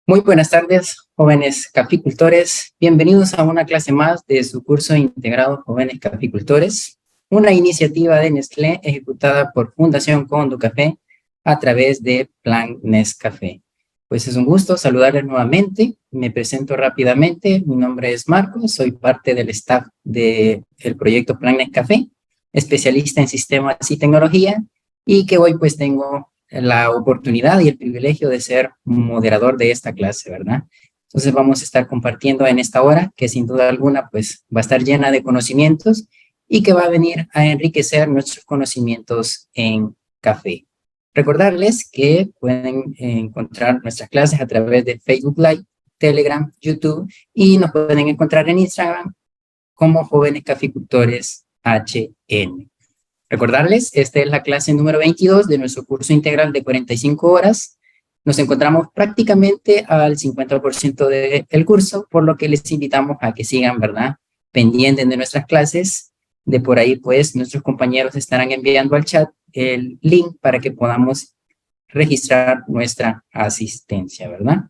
Muy buenas tardes, jóvenes caficultores. Bienvenidos a una clase más de su curso integrado Jóvenes Caficultores, una iniciativa de Nestlé ejecutada por Fundación Conducafé a través de Plan Nescafé. Pues es un gusto saludarles nuevamente. Me presento rápidamente. Mi nombre es Marcos, soy parte del staff del proyecto Plan Nescafé, especialista en sistemas y tecnología, y que hoy pues tengo la oportunidad y el privilegio de ser moderador de esta clase, ¿verdad? Entonces vamos a estar compartiendo en esta hora, que sin duda alguna pues va a estar llena de conocimientos y que va a venir a enriquecer nuestros conocimientos en café. Recordarles que pueden encontrar nuestras clases a través de Facebook Live, Telegram, YouTube, y nos pueden encontrar en Instagram como Jóvenes Caficultores HN. Recordarles, esta es la clase número 22 de nuestro curso integral de 45 horas. Nos encontramos prácticamente al 50% del curso, por lo que les invitamos a que sigan, ¿verdad?, pendientes de nuestras clases. De por ahí, pues, nuestros compañeros estarán enviando al chat el link para que podamos registrar nuestra asistencia, ¿verdad?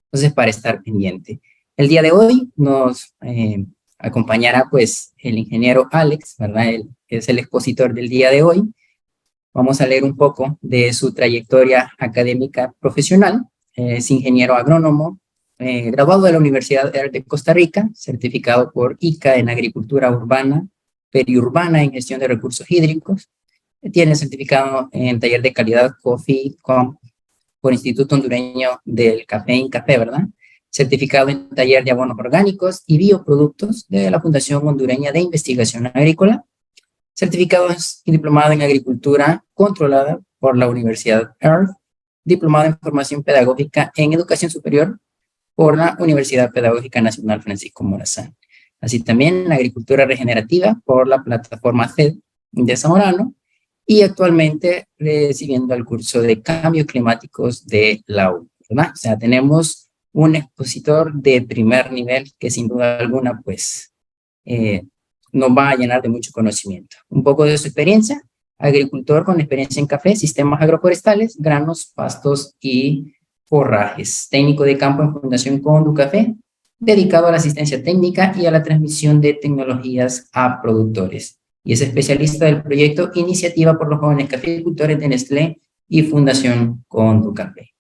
Entonces, para estar pendiente. El día de hoy nos acompañará pues el ingeniero Alex, ¿verdad? Él es el expositor del día de hoy. Vamos a leer un poco de su trayectoria académica profesional. Es ingeniero agrónomo, graduado de la Universidad de Costa Rica, certificado por ICA en agricultura urbana, periurbana en gestión de recursos hídricos. Tiene certificado en taller de calidad Coffee Com por Instituto Hondureño del Café INCAFé, ¿verdad? Certificado en taller de abonos orgánicos y bioproductos de la Fundación Hondureña de Investigación Agrícola, certificado y diplomado en agricultura controlada por la Universidad EARTH, diplomado en formación pedagógica en educación superior por la Universidad Pedagógica Nacional Francisco Morazán. Así también en agricultura regenerativa por la plataforma CED de Zamorano, y actualmente recibiendo el curso de cambios climáticos de la U, ¿verdad? O sea, tenemos un expositor de primer nivel que sin duda alguna, pues, nos va a llenar de mucho conocimiento. Un poco de su experiencia: agricultor con experiencia en café, sistemas agroforestales, granos, pastos y forrajes. Técnico de campo en Fundación Conducafé, dedicado a la asistencia técnica y a la transmisión de tecnologías a productores. Y es especialista del proyecto Iniciativa por los Jóvenes Caficultores de Nestlé y Fundación Conducafé.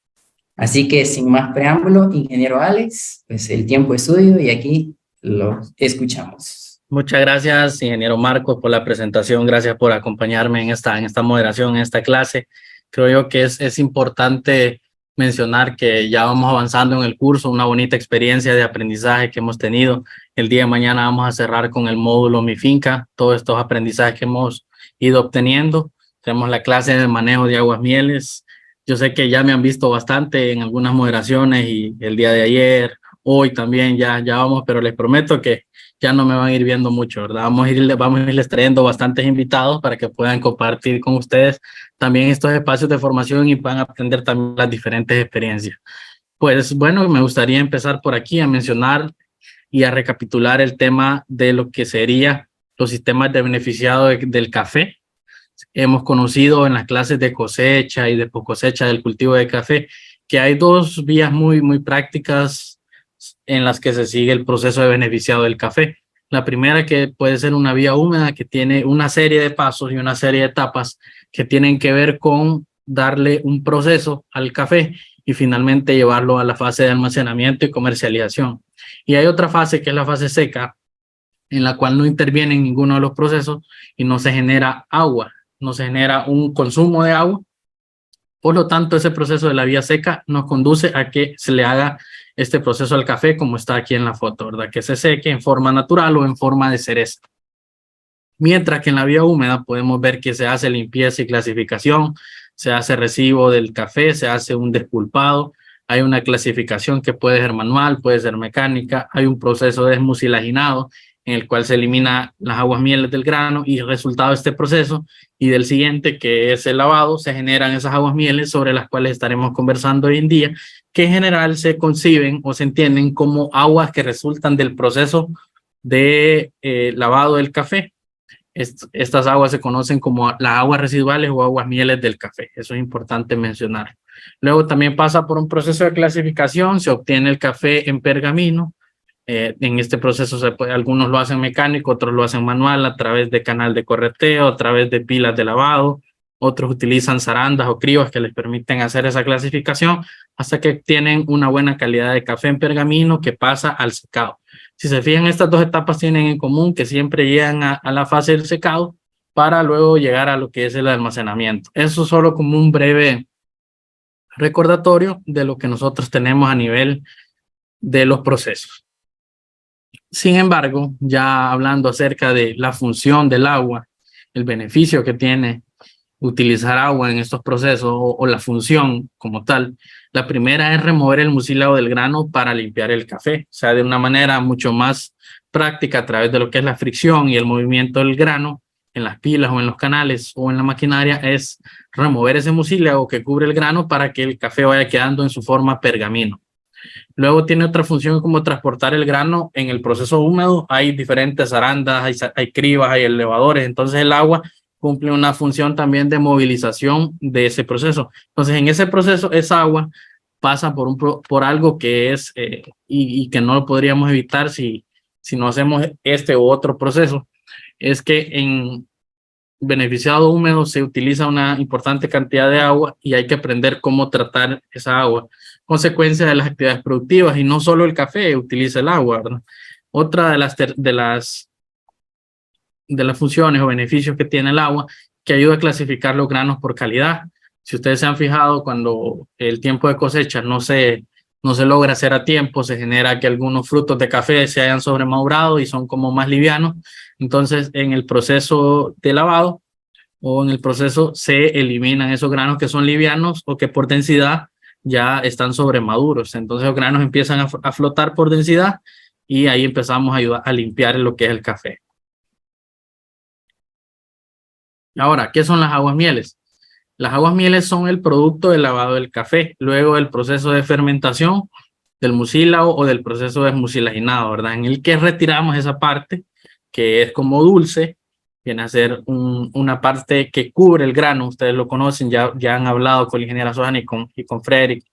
Así que sin más preámbulo, ingeniero Alex, pues el tiempo es suyo y aquí lo escuchamos. Muchas gracias, ingeniero Marcos, por la presentación. Gracias por acompañarme en esta moderación, en esta clase. Creo yo que es importante mencionar que ya vamos avanzando en el curso, una bonita experiencia de aprendizaje que hemos tenido. El día de mañana vamos a cerrar con el módulo Mi Finca, todos estos aprendizajes que hemos ido obteniendo. Tenemos la clase de manejo de aguas mieles. Yo sé que ya me han visto bastante en algunas moderaciones y el día de ayer, hoy también ya vamos, pero les prometo que ya no me van a ir viendo mucho, ¿verdad? Vamos a irles trayendo bastantes invitados para que puedan compartir con ustedes también estos espacios de formación y puedan aprender también las diferentes experiencias. Pues bueno, me gustaría empezar por aquí a mencionar y a recapitular el tema de lo que sería los sistemas de beneficiado del café. Hemos conocido en las clases de cosecha y de cosecha del cultivo de café que hay dos vías muy prácticas en las que se sigue el proceso de beneficiado del café. La primera, que puede ser una vía húmeda, que tiene una serie de pasos y una serie de etapas que tienen que ver con darle un proceso al café y finalmente llevarlo a la fase de almacenamiento y comercialización. Y hay otra fase, que es la fase seca, en la cual no interviene en ninguno de los procesos y no se genera agua, no se genera un consumo de agua. Por lo tanto, ese proceso de la vía seca nos conduce a que se le haga este proceso al café como está aquí en la foto, ¿verdad? Que se seque en forma natural o en forma de cereza. Mientras que en la vía húmeda podemos ver que se hace limpieza y clasificación, se hace recibo del café, se hace un despulpado, hay una clasificación que puede ser manual, puede ser mecánica, hay un proceso de desmucilaginado en el cual se elimina las aguas mieles del grano y resultado de este proceso y del siguiente, que es el lavado, se generan esas aguas mieles sobre las cuales estaremos conversando hoy en día, que en general se conciben o se entienden como aguas que resultan del proceso de lavado del café. Estas aguas se conocen como las aguas residuales o aguas mieles del café. Eso es importante mencionar. Luego también pasa por un proceso de clasificación, se obtiene el café en pergamino. En este proceso algunos lo hacen mecánico, otros lo hacen manual a través de canal de correteo, a través de pilas de lavado. Otros utilizan zarandas o cribas que les permiten hacer esa clasificación hasta que tienen una buena calidad de café en pergamino que pasa al secado. Si se fijan, estas dos etapas tienen en común que siempre llegan a la fase del secado para luego llegar a lo que es el almacenamiento. Eso solo como un breve recordatorio de lo que nosotros tenemos a nivel de los procesos. Sin embargo, ya hablando acerca de la función del agua, el beneficio que tiene utilizar agua en estos procesos o la función como tal, la primera es remover el mucílago del grano para limpiar el café, o sea, de una manera mucho más práctica a través de lo que es la fricción y el movimiento del grano en las pilas o en los canales o en la maquinaria, es remover ese mucílago que cubre el grano para que el café vaya quedando en su forma pergamino. Luego tiene otra función como transportar el grano en el proceso húmedo. Hay diferentes arandas, hay cribas, hay elevadores. Entonces el agua cumple una función también de movilización de ese proceso. Entonces en ese proceso esa agua pasa por algo que es y que no lo podríamos evitar si no hacemos este u otro proceso. Es que en beneficiado húmedo se utiliza una importante cantidad de agua y hay que aprender cómo tratar esa agua, consecuencia de las actividades productivas, y no solo el café utiliza el agua, ¿verdad? Otra de las funciones o beneficios que tiene el agua, que ayuda a clasificar los granos por calidad. Si ustedes se han fijado, cuando el tiempo de cosecha no se logra hacer a tiempo, se genera que algunos frutos de café se hayan sobremadurado y son como más livianos. Entonces, en el proceso de lavado o en el proceso se eliminan esos granos que son livianos o que por densidad ya están sobremaduros. Entonces los granos empiezan a flotar por densidad y ahí empezamos a ayudar a limpiar lo que es el café. Ahora, ¿qué son las aguas mieles? Las aguas mieles son el producto del lavado del café, luego del proceso de fermentación del mucílago o del proceso de desmucilaginado, ¿verdad? En el que retiramos esa parte que es como dulce, viene a ser una parte que cubre el grano. Ustedes lo conocen, ya han hablado con la ingeniera Sohan y con Frederick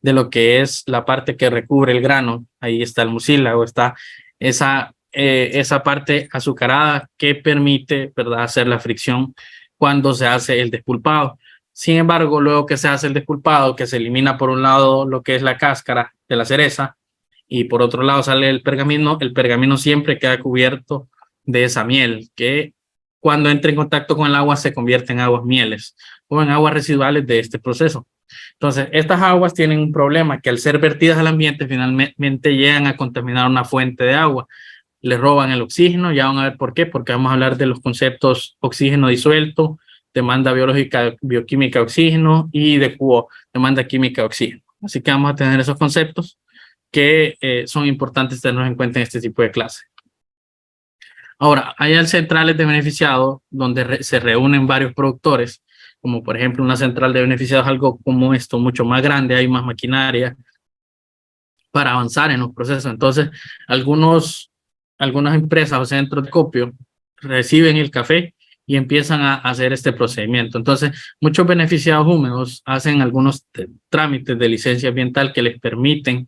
de lo que es la parte que recubre el grano. Ahí está el mucílago, está esa parte azucarada que permite, ¿verdad?, hacer la fricción cuando se hace el despulpado. Sin embargo, luego que se hace el despulpado, que se elimina por un lado lo que es la cáscara de la cereza y por otro lado sale el pergamino siempre queda cubierto de esa miel que cuando entra en contacto con el agua se convierte en aguas mieles o en aguas residuales de este proceso. Entonces, estas aguas tienen un problema, que al ser vertidas al ambiente finalmente llegan a contaminar una fuente de agua. Le roban el oxígeno, ya van a ver por qué, porque vamos a hablar de los conceptos oxígeno disuelto, demanda biológica, bioquímica de oxígeno y de QO, demanda química de oxígeno. Así que vamos a tener esos conceptos que son importantes tenerlos en cuenta en este tipo de clase. Ahora, hay centrales de beneficiados donde se reúnen varios productores, como por ejemplo una central de beneficiados, algo como esto, mucho más grande, hay más maquinaria para avanzar en los procesos. Entonces, algunas empresas o centros de copio reciben el café y empiezan a hacer este procedimiento. Entonces, muchos beneficiados húmedos hacen algunos trámites de licencia ambiental que les permiten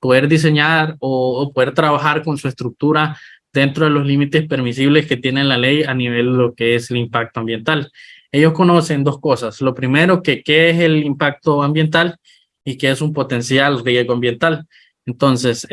poder diseñar o poder trabajar con su estructura dentro de los límites permisibles que tiene la ley a nivel de lo que es el impacto ambiental. Ellos conocen dos cosas. Lo primero, qué es el impacto ambiental y qué es un potencial riesgo ambiental. Entonces,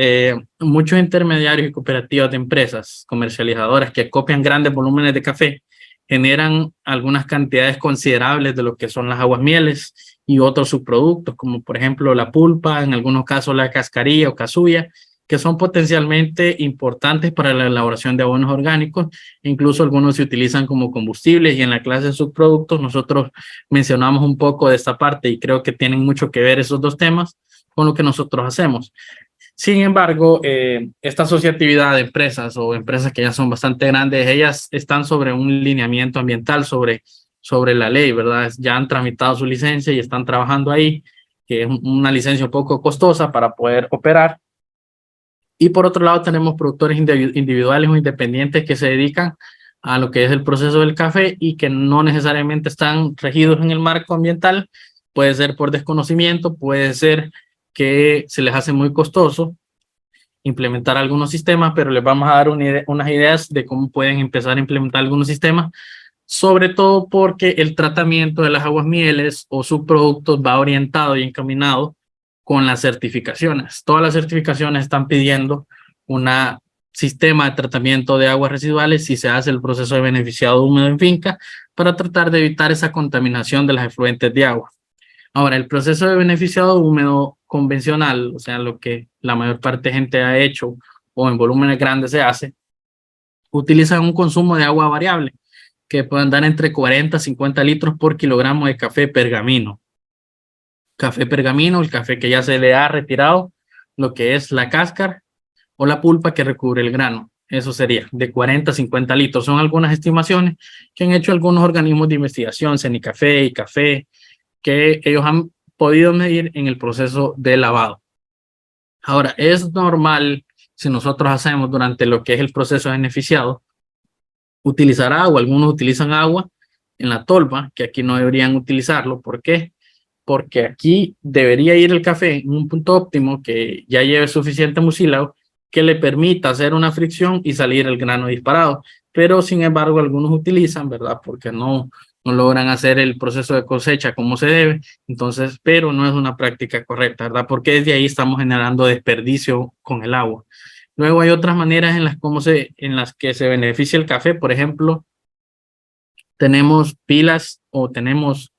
muchos intermediarios y cooperativas de empresas comercializadoras que copian grandes volúmenes de café generan algunas cantidades considerables de lo que son las aguas mieles y otros subproductos, como por ejemplo la pulpa, en algunos casos la cascarilla o casulla, que son potencialmente importantes para la elaboración de abonos orgánicos. Incluso algunos se utilizan como combustibles, y en la clase de subproductos nosotros mencionamos un poco de esta parte y creo que tienen mucho que ver esos dos temas con lo que nosotros hacemos. Sin embargo, esta asociatividad de empresas o empresas que ya son bastante grandes, ellas están sobre un lineamiento ambiental, sobre la ley, ¿verdad? Ya han tramitado su licencia y están trabajando ahí, que es una licencia un poco costosa para poder operar. Y por otro lado tenemos productores individuales o independientes que se dedican a lo que es el proceso del café y que no necesariamente están regidos en el marco ambiental. Puede ser por desconocimiento, puede ser que se les hace muy costoso implementar algunos sistemas, pero les vamos a dar unas ideas de cómo pueden empezar a implementar algunos sistemas, sobre todo porque el tratamiento de las aguas mieles o subproductos va orientado y encaminado con las certificaciones. Todas las certificaciones están pidiendo un sistema de tratamiento de aguas residuales si se hace el proceso de beneficiado húmedo en finca para tratar de evitar esa contaminación de las efluentes de agua. Ahora, el proceso de beneficiado húmedo convencional, o sea, lo que la mayor parte de gente ha hecho o en volúmenes grandes se hace, utiliza un consumo de agua variable que puede andar entre 40 a 50 litros por kilogramo de café pergamino. Café pergamino, el café que ya se le ha retirado lo que es la cáscara o la pulpa que recubre el grano. Eso sería de 40 a 50 litros. Son algunas estimaciones que han hecho algunos organismos de investigación, Cenicafé y Café, que ellos han podido medir en el proceso de lavado. Ahora, es normal, si nosotros hacemos durante lo que es el proceso de beneficiado, utilizar agua. Algunos utilizan agua en la tolva, que aquí no deberían utilizarlo. ¿Por qué? Porque aquí debería ir el café en un punto óptimo que ya lleve suficiente mucílago que le permita hacer una fricción y salir el grano disparado. Pero sin embargo, algunos utilizan, ¿verdad? Porque no logran hacer el proceso de cosecha como se debe. Entonces, pero no es una práctica correcta, ¿verdad? Porque desde ahí estamos generando desperdicio con el agua. Luego hay otras maneras en las que se beneficia el café. Por ejemplo, tenemos pilas o tenemos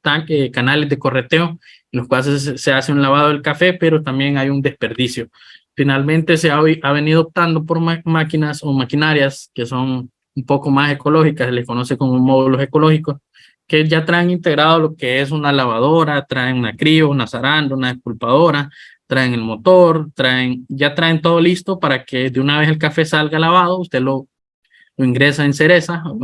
canales de correteo en los cuales se hace un lavado del café, pero también hay un desperdicio. Finalmente se ha venido optando por máquinas o maquinarias que son un poco más ecológicas, se les conoce como módulos ecológicos, que ya traen integrado lo que es una lavadora, traen una crío, una zaranda, una despulpadora, traen el motor, ya traen todo listo para que de una vez el café salga lavado, usted lo ingresa en cereza o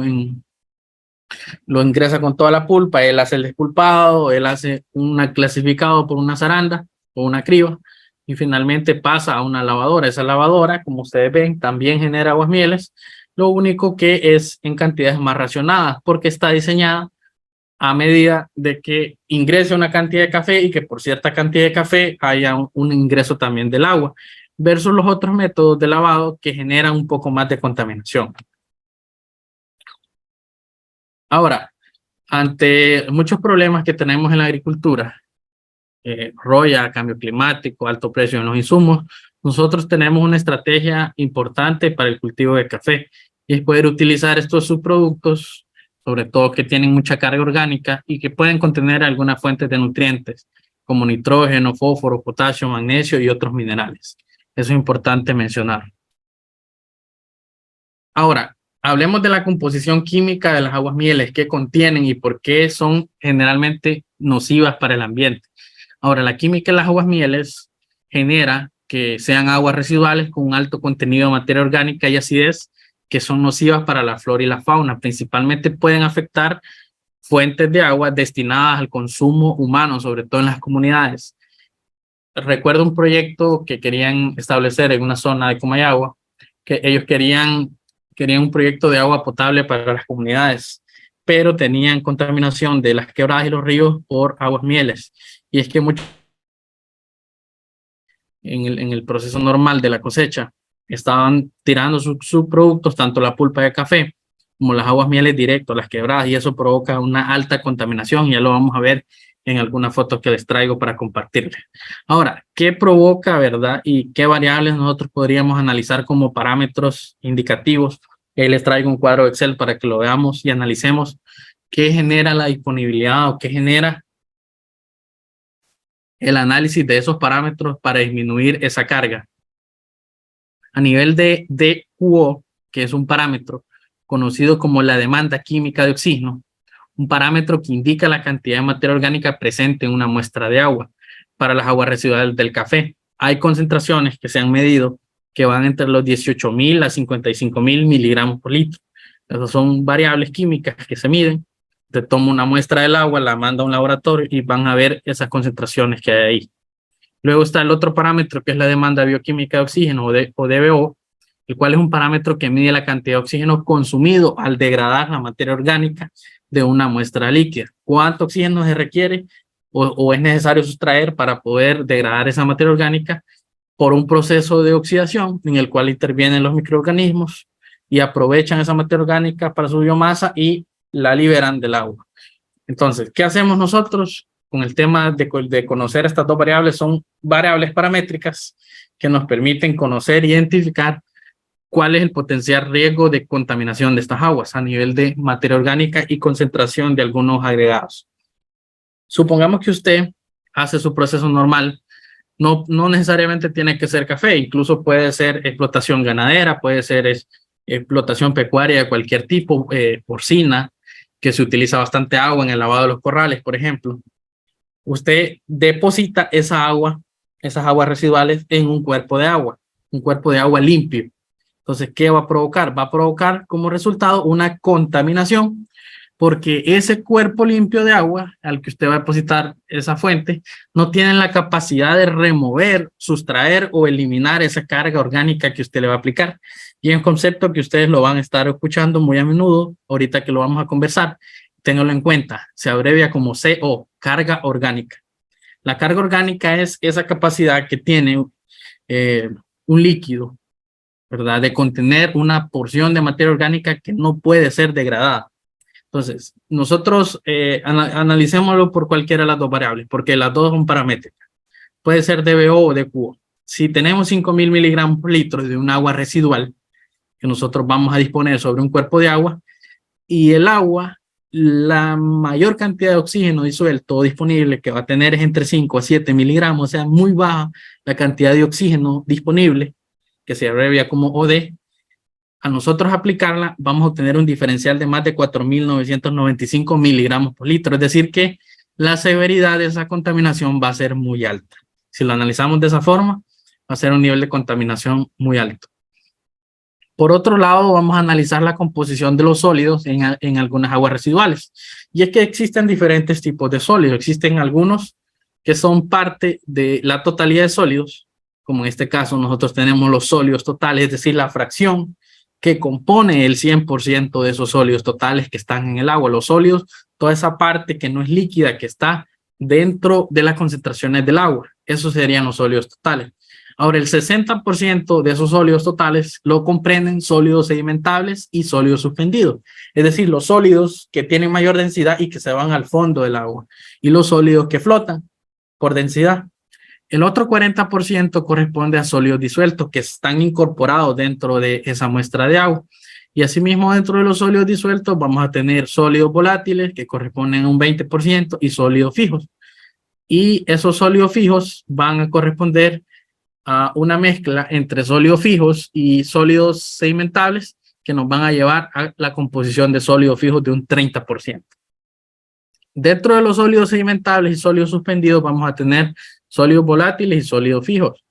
lo ingresa con toda la pulpa, él hace el despulpado, él hace un clasificado por una zaranda o una criba y finalmente pasa a una lavadora. Esa lavadora, como ustedes ven, también genera aguas mieles, lo único que es en cantidades más racionadas porque está diseñada a medida de que ingrese una cantidad de café y que por cierta cantidad de café haya un ingreso también del agua, versus los otros métodos de lavado que generan un poco más de contaminación. Ahora, ante muchos problemas que tenemos en la agricultura, roya, cambio climático, alto precio en los insumos, nosotros tenemos una estrategia importante para el cultivo de café y es poder utilizar estos subproductos, sobre todo que tienen mucha carga orgánica y que pueden contener algunas fuentes de nutrientes como nitrógeno, fósforo, potasio, magnesio y otros minerales. Eso es importante mencionar. Ahora, hablemos de la composición química de las aguas mieles, qué contienen y por qué son generalmente nocivas para el ambiente. Ahora, la química de las aguas mieles genera que sean aguas residuales con un alto contenido de materia orgánica y acidez que son nocivas para la flora y la fauna. Principalmente pueden afectar fuentes de agua destinadas al consumo humano, sobre todo en las comunidades. Recuerdo un proyecto que querían establecer en una zona de Comayagua, que ellos querían un proyecto de agua potable para las comunidades, pero tenían contaminación de las quebradas y los ríos por aguas mieles. Y es que muchos en el proceso normal de la cosecha estaban tirando sus productos, tanto la pulpa de café como las aguas mieles directo a las quebradas, y eso provoca una alta contaminación. Ya lo vamos a ver en algunas fotos que les traigo para compartirles. Ahora, ¿qué provoca, verdad? Y qué variables nosotros podríamos analizar como parámetros indicativos. Ahí les traigo un cuadro de Excel para que lo veamos y analicemos qué genera la disponibilidad o qué genera el análisis de esos parámetros para disminuir esa carga. A nivel de DQO, que es un parámetro conocido como la demanda química de oxígeno, un parámetro que indica la cantidad de materia orgánica presente en una muestra de agua para las aguas residuales del café. Hay concentraciones que se han medido que van entre los 18.000 a 55.000 miligramos por litro. Esas son variables químicas que se miden. Te toma una muestra del agua, la manda a un laboratorio y van a ver esas concentraciones que hay ahí. Luego está el otro parámetro que es la demanda bioquímica de oxígeno o DBO. el cual es un parámetro que mide la cantidad de oxígeno consumido al degradar la materia orgánica de una muestra líquida. ¿Cuánto oxígeno se requiere o es necesario sustraer para poder degradar esa materia orgánica por un proceso de oxidación en el cual intervienen los microorganismos y aprovechan esa materia orgánica para su biomasa y la liberan del agua? Entonces, ¿qué hacemos nosotros con el tema de conocer estas dos variables? Son variables paramétricas que nos permiten conocer e identificar cuál es el potencial riesgo de contaminación de estas aguas a nivel de materia orgánica y concentración de algunos agregados. Supongamos que usted hace su proceso normal, no necesariamente tiene que ser café, incluso puede ser explotación ganadera, puede ser explotación pecuaria de cualquier tipo, porcina, que se utiliza bastante agua en el lavado de los corrales, por ejemplo. Usted deposita esas aguas residuales en un cuerpo de agua limpio. Entonces, ¿qué va a provocar? Va a provocar como resultado una contaminación, porque ese cuerpo limpio de agua al que usted va a depositar esa fuente no tiene la capacidad de remover, sustraer o eliminar esa carga orgánica que usted le va a aplicar. Y es un concepto que ustedes lo van a estar escuchando muy a menudo, ahorita que lo vamos a conversar. Ténganlo en cuenta, se abrevia como CO, carga orgánica. La carga orgánica es esa capacidad que tiene un líquido, ¿verdad?, de contener una porción de materia orgánica que no puede ser degradada. Entonces, nosotros analicémoslo por cualquiera de las dos variables, porque las dos son paramétricas. Puede ser DBO o DQO. Si tenemos 5.000 miligramos por litro de un agua residual que nosotros vamos a disponer sobre un cuerpo de agua, y el agua, la mayor cantidad de oxígeno disuelto o disponible que va a tener es entre 5 a 7 miligramos, o sea, muy baja la cantidad de oxígeno disponible, que se abrevia como OD. A nosotros aplicarla, vamos a obtener un diferencial de más de 4.995 miligramos por litro. Es decir, que la severidad de esa contaminación va a ser muy alta. Si lo analizamos de esa forma, va a ser un nivel de contaminación muy alto. Por otro lado, vamos a analizar la composición de los sólidos en algunas aguas residuales. Y es que existen diferentes tipos de sólidos. Existen algunos que son parte de la totalidad de sólidos, como en este caso nosotros tenemos los sólidos totales, es decir, la fracción que compone el 100% de esos sólidos totales que están en el agua. Los sólidos, toda esa parte que no es líquida, que está dentro de las concentraciones del agua. Esos serían los sólidos totales. Ahora, el 60% de esos sólidos totales lo comprenden sólidos sedimentables y sólidos suspendidos. Es decir, los sólidos que tienen mayor densidad y que se van al fondo del agua. Y los sólidos que flotan por densidad. El otro 40% corresponde a sólidos disueltos que están incorporados dentro de esa muestra de agua. Y asimismo, dentro de los sólidos disueltos vamos a tener sólidos volátiles que corresponden a un 20% y sólidos fijos. Y esos sólidos fijos van a corresponder a una mezcla entre sólidos fijos y sólidos sedimentables que nos van a llevar a la composición de sólidos fijos de un 30%. Dentro de los sólidos sedimentables y sólidos suspendidos vamos a tener sólidos volátiles y sólidos fijos,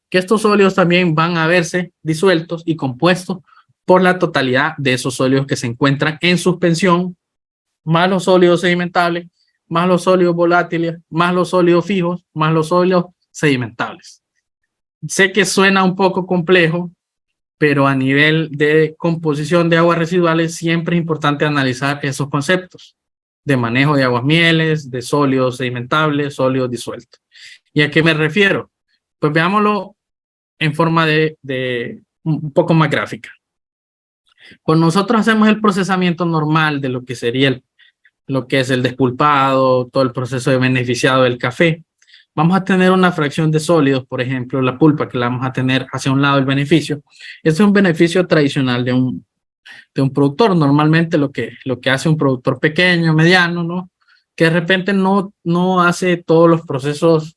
que estos sólidos también van a verse disueltos y compuestos por la totalidad de esos sólidos que se encuentran en suspensión, más los sólidos sedimentables, más los sólidos volátiles, más los sólidos fijos, más los sólidos sedimentables. Sé que suena un poco complejo, pero a nivel de composición de aguas residuales siempre es importante analizar esos conceptos de manejo de aguas mieles, de sólidos sedimentables, sólidos disueltos. ¿Y a qué me refiero? Pues veámoslo en forma de un poco más gráfica. Cuando nosotros hacemos el procesamiento normal de lo que sería lo que es el despulpado, todo el proceso de beneficiado del café, vamos a tener una fracción de sólidos, por ejemplo, la pulpa, que la vamos a tener hacia un lado del beneficio. Este es un beneficio tradicional de un productor. Normalmente lo que hace un productor pequeño, mediano, ¿no?, que de repente no hace todos los procesos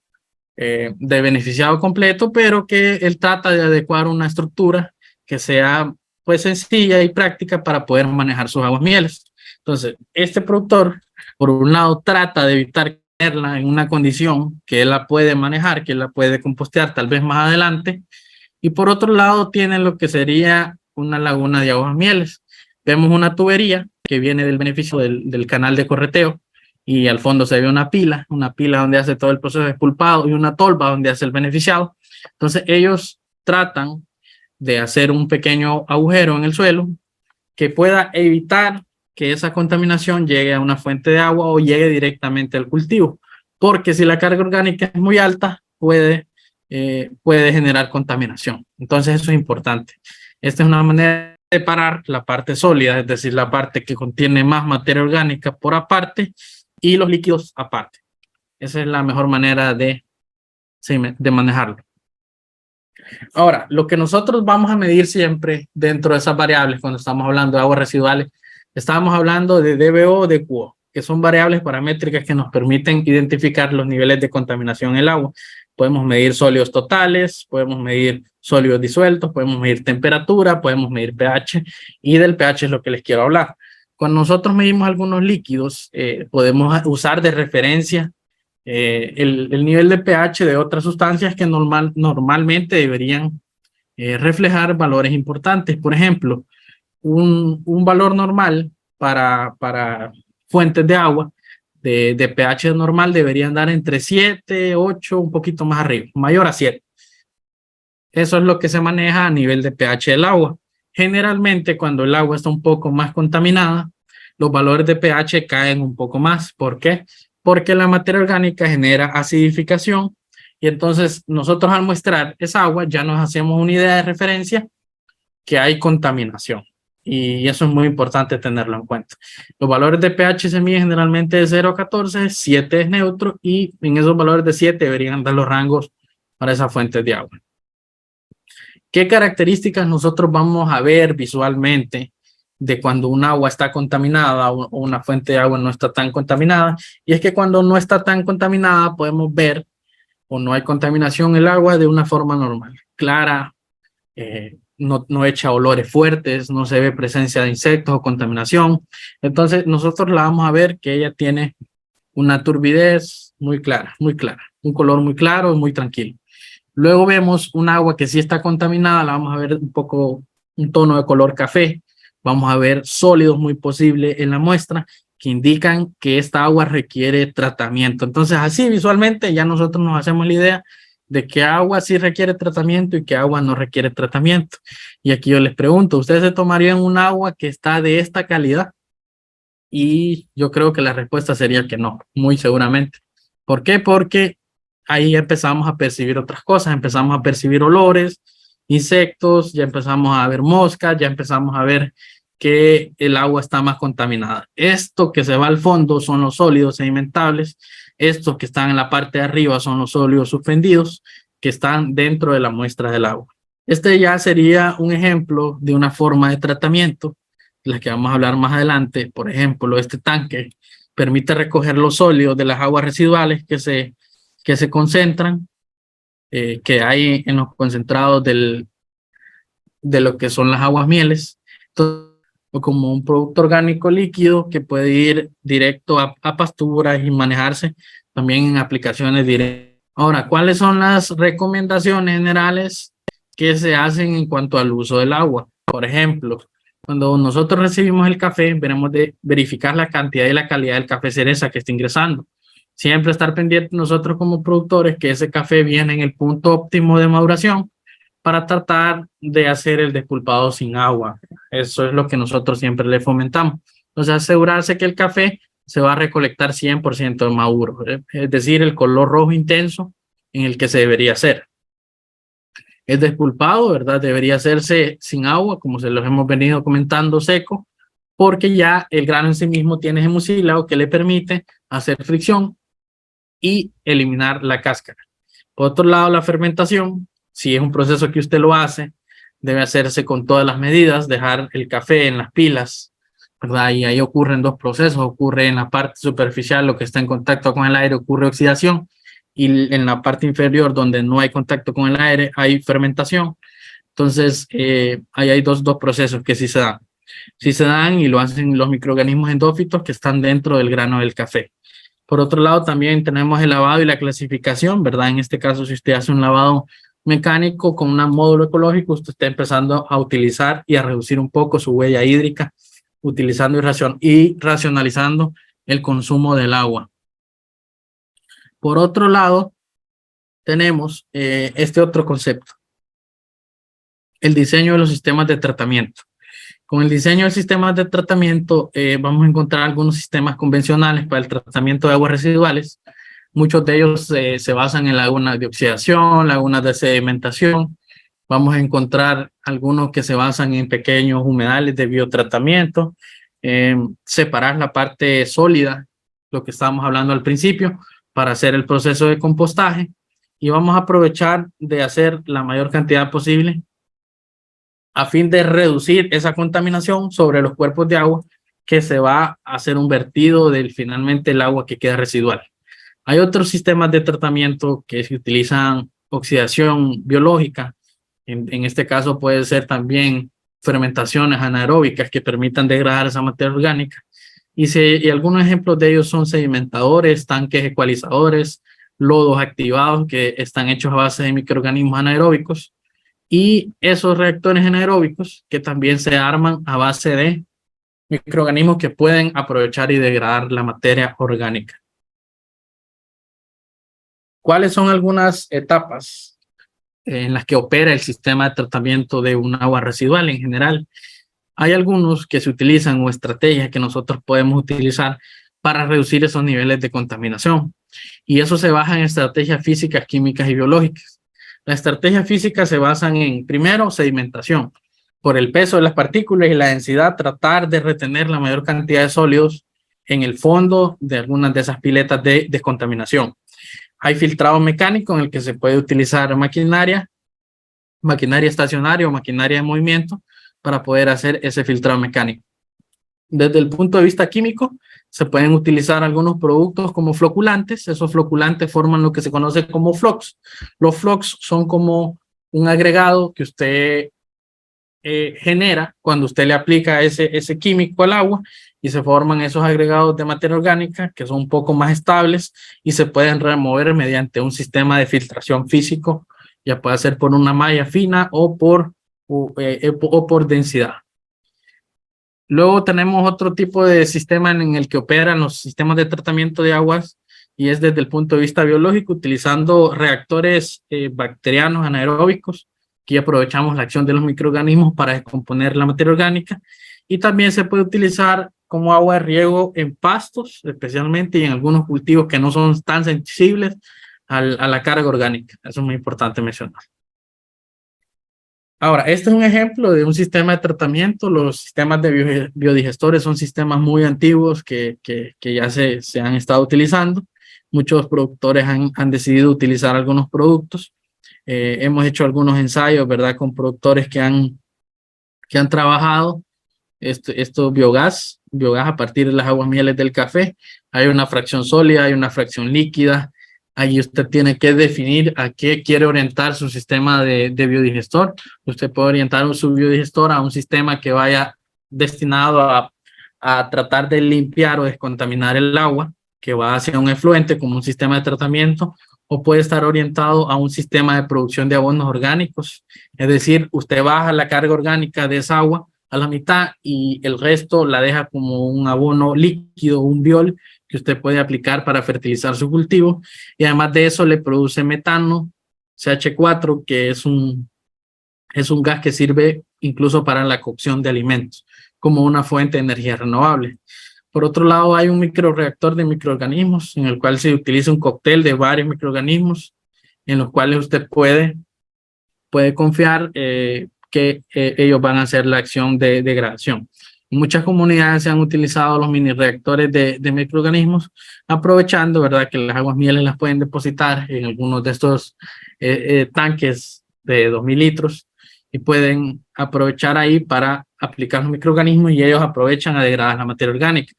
de beneficiado completo, pero que él trata de adecuar una estructura que sea pues sencilla y práctica para poder manejar sus aguas mieles. Entonces, este productor, por un lado, trata de evitar tenerla en una condición que él la puede manejar, que él la puede compostear tal vez más adelante, y por otro lado tiene lo que sería una laguna de aguas mieles. Vemos una tubería que viene del beneficio del canal de correteo, y al fondo se ve una pila donde hace todo el proceso de despulpado y una tolva donde hace el beneficiado. Entonces ellos tratan de hacer un pequeño agujero en el suelo que pueda evitar que esa contaminación llegue a una fuente de agua o llegue directamente al cultivo. Porque si la carga orgánica es muy alta, puede generar contaminación. Entonces eso es importante. Esta es una manera de separar la parte sólida, es decir, la parte que contiene más materia orgánica por aparte y los líquidos aparte. Esa es la mejor manera de manejarlo. Ahora, lo que nosotros vamos a medir siempre dentro de esas variables, cuando estamos hablando de aguas residuales, estamos hablando de DBO o de QO, que son variables paramétricas que nos permiten identificar los niveles de contaminación en el agua. Podemos medir sólidos totales, podemos medir sólidos disueltos, podemos medir temperatura, podemos medir pH, y del pH es lo que les quiero hablar. Cuando nosotros medimos algunos líquidos, podemos usar de referencia el nivel de pH de otras sustancias que normalmente deberían reflejar valores importantes. Por ejemplo, un valor normal para fuentes de agua de pH normal debería andar entre 7, 8, un poquito más arriba, mayor a 7. Eso es lo que se maneja a nivel de pH del agua. Generalmente, cuando el agua está un poco más contaminada, los valores de pH caen un poco más. ¿Por qué? Porque la materia orgánica genera acidificación y entonces nosotros al muestrar esa agua ya nos hacemos una idea de referencia que hay contaminación. Y eso es muy importante tenerlo en cuenta. Los valores de pH se miden generalmente de 0 a 14, 7 es neutro y en esos valores de 7 deberían dar los rangos para esas fuentes de agua. ¿Qué características nosotros vamos a ver visualmente de cuando un agua está contaminada o una fuente de agua no está tan contaminada? Y es que cuando no está tan contaminada podemos ver o no hay contaminación en el agua de una forma normal, clara, no echa olores fuertes, no se ve presencia de insectos o contaminación. Entonces nosotros la vamos a ver que ella tiene una turbidez muy clara, un color muy claro y muy tranquilo. Luego vemos un agua que sí está contaminada, la vamos a ver un tono de color café. Vamos a ver sólidos muy posibles en la muestra que indican que esta agua requiere tratamiento. Entonces, así visualmente ya nosotros nos hacemos la idea de qué agua sí requiere tratamiento y qué agua no requiere tratamiento. Y aquí yo les pregunto, ¿ustedes se tomarían un agua que está de esta calidad? Y yo creo que la respuesta sería que no, muy seguramente. ¿Por qué? Porque ahí empezamos a percibir otras cosas, empezamos a percibir olores, insectos, ya empezamos a ver moscas, ya empezamos a ver que el agua está más contaminada. Esto que se va al fondo son los sólidos sedimentables, estos que están en la parte de arriba son los sólidos suspendidos que están dentro de la muestra del agua. Este ya sería un ejemplo de una forma de tratamiento, las que vamos a hablar más adelante. Por ejemplo, este tanque permite recoger los sólidos de las aguas residuales que se concentran, que hay en los concentrados de lo que son las aguas mieles. Entonces, como un producto orgánico líquido que puede ir directo a pasturas y manejarse también en aplicaciones directas. Ahora, ¿cuáles son las recomendaciones generales que se hacen en cuanto al uso del agua? Por ejemplo, cuando nosotros recibimos el café, veremos de verificar la cantidad y la calidad del café cereza que está ingresando. Siempre estar pendiente nosotros como productores que ese café viene en el punto óptimo de maduración para tratar de hacer el despulpado sin agua. Eso es lo que nosotros siempre le fomentamos. Entonces, asegurarse que el café se va a recolectar 100% maduro, es decir, el color rojo intenso en el que se debería hacer. El despulpado, ¿verdad? Debería hacerse sin agua, como se los hemos venido comentando, seco, porque ya el grano en sí mismo tiene ese mucílago que le permite hacer fricción y eliminar la cáscara. Por otro lado, la fermentación, si es un proceso que usted lo hace, debe hacerse con todas las medidas, dejar el café en las pilas, ¿verdad? Y ahí ocurren dos procesos, ocurre en la parte superficial, lo que está en contacto con el aire, ocurre oxidación, y en la parte inferior, donde no hay contacto con el aire, hay fermentación. Entonces, ahí hay dos procesos que sí se dan. Sí se dan y lo hacen los microorganismos endófitos que están dentro del grano del café. Por otro lado, también tenemos el lavado y la clasificación, ¿verdad? En este caso, si usted hace un lavado mecánico con un módulo ecológico, usted está empezando a utilizar y a reducir un poco su huella hídrica, utilizando y racionalizando el consumo del agua. Por otro lado, tenemos este otro concepto. el diseño de los sistemas de tratamiento. Con el diseño de sistemas de tratamiento vamos a encontrar algunos sistemas convencionales para el tratamiento de aguas residuales. Muchos de ellos se basan en lagunas de oxidación, lagunas de sedimentación. Vamos a encontrar algunos que se basan en pequeños humedales de biotratamiento. Separar la parte sólida, lo que estábamos hablando al principio, para hacer el proceso de compostaje. Y vamos a aprovechar de hacer la mayor cantidad posible a fin de reducir esa contaminación sobre los cuerpos de agua que se va a hacer un vertido del finalmente el agua que queda residual. Hay otros sistemas de tratamiento que se utilizan oxidación biológica. En este caso puede ser también fermentaciones anaeróbicas que permitan degradar esa materia orgánica. Y algunos ejemplos de ellos son sedimentadores, tanques ecualizadores, lodos activados que están hechos a base de microorganismos anaeróbicos y esos reactores anaeróbicos que también se arman a base de microorganismos que pueden aprovechar y degradar la materia orgánica. ¿Cuáles son algunas etapas en las que opera el sistema de tratamiento de un agua residual en general? Hay algunos que se utilizan o estrategias que nosotros podemos utilizar para reducir esos niveles de contaminación. Y eso se basa en estrategias físicas, químicas y biológicas. Las estrategias físicas se basan en, primero, sedimentación. Por el peso de las partículas y la densidad, tratar de retener la mayor cantidad de sólidos en el fondo de algunas de esas piletas de descontaminación. Hay filtrado mecánico en el que se puede utilizar maquinaria estacionaria o maquinaria de movimiento para poder hacer ese filtrado mecánico. Desde el punto de vista químico, se pueden utilizar algunos productos como floculantes. Esos floculantes forman lo que se conoce como flux. Los flux son como un agregado que usted genera cuando usted le aplica ese químico al agua y se forman esos agregados de materia orgánica que son un poco más estables y se pueden remover mediante un sistema de filtración físico, ya puede ser por una malla fina o por densidad. Luego tenemos otro tipo de sistema en el que operan los sistemas de tratamiento de aguas y es desde el punto de vista biológico, utilizando reactores bacterianos anaeróbicos. Aquí aprovechamos la acción de los microorganismos para descomponer la materia orgánica y también se puede utilizar como agua de riego en pastos, especialmente y en algunos cultivos que no son tan sensibles a la carga orgánica. Eso es muy importante mencionar. Ahora, este es un ejemplo de un sistema de tratamiento. Los sistemas de biodigestores son sistemas muy antiguos que ya se han estado utilizando. Muchos productores han decidido utilizar algunos productos. Hemos hecho algunos ensayos, ¿verdad?, con productores que han trabajado esto biogás a partir de las aguas mieles del café. Hay una fracción sólida, hay una fracción líquida. Ahí usted tiene que definir a qué quiere orientar su sistema de biodigestor. Usted puede orientar su biodigestor a un sistema que vaya destinado a tratar de limpiar o descontaminar el agua, que va hacia un efluente como un sistema de tratamiento, o puede estar orientado a un sistema de producción de abonos orgánicos. Es decir, usted baja la carga orgánica de esa agua a la mitad y el resto la deja como un abono líquido, un biol, que usted puede aplicar para fertilizar su cultivo, y además de eso le produce metano, CH4, que es un gas que sirve incluso para la cocción de alimentos, como una fuente de energía renovable. Por otro lado, hay un microreactor de microorganismos en el cual se utiliza un cóctel de varios microorganismos en los cuales usted puede confiar que ellos van a hacer la acción de degradación. En muchas comunidades se han utilizado los mini reactores de microorganismos, aprovechando, ¿verdad?, que las aguas mieles las pueden depositar en algunos de estos tanques de 2000 litros y pueden aprovechar ahí para aplicar los microorganismos y ellos aprovechan a degradar la materia orgánica.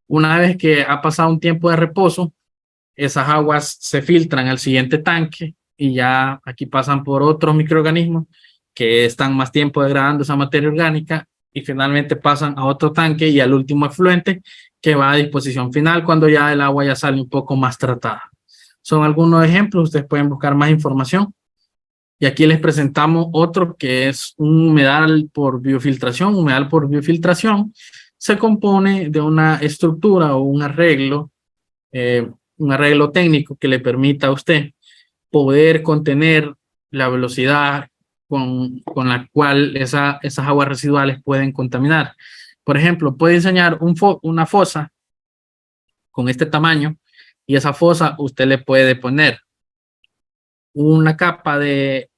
Una vez que ha pasado un tiempo de reposo, esas aguas se filtran al siguiente tanque y ya aquí pasan por otros microorganismos que están más tiempo degradando esa materia orgánica y finalmente pasan a otro tanque y al último efluente que va a disposición final cuando ya el agua ya sale un poco más tratada. Son algunos ejemplos, ustedes pueden buscar más información. Y aquí les presentamos otro que es un humedal por biofiltración. Un humedal por biofiltración se compone de una estructura o un arreglo técnico que le permita a usted poder contener la velocidad con la cual esas aguas residuales pueden contaminar. Por ejemplo, puede diseñar una fosa con este tamaño y esa fosa usted le puede poner una capa de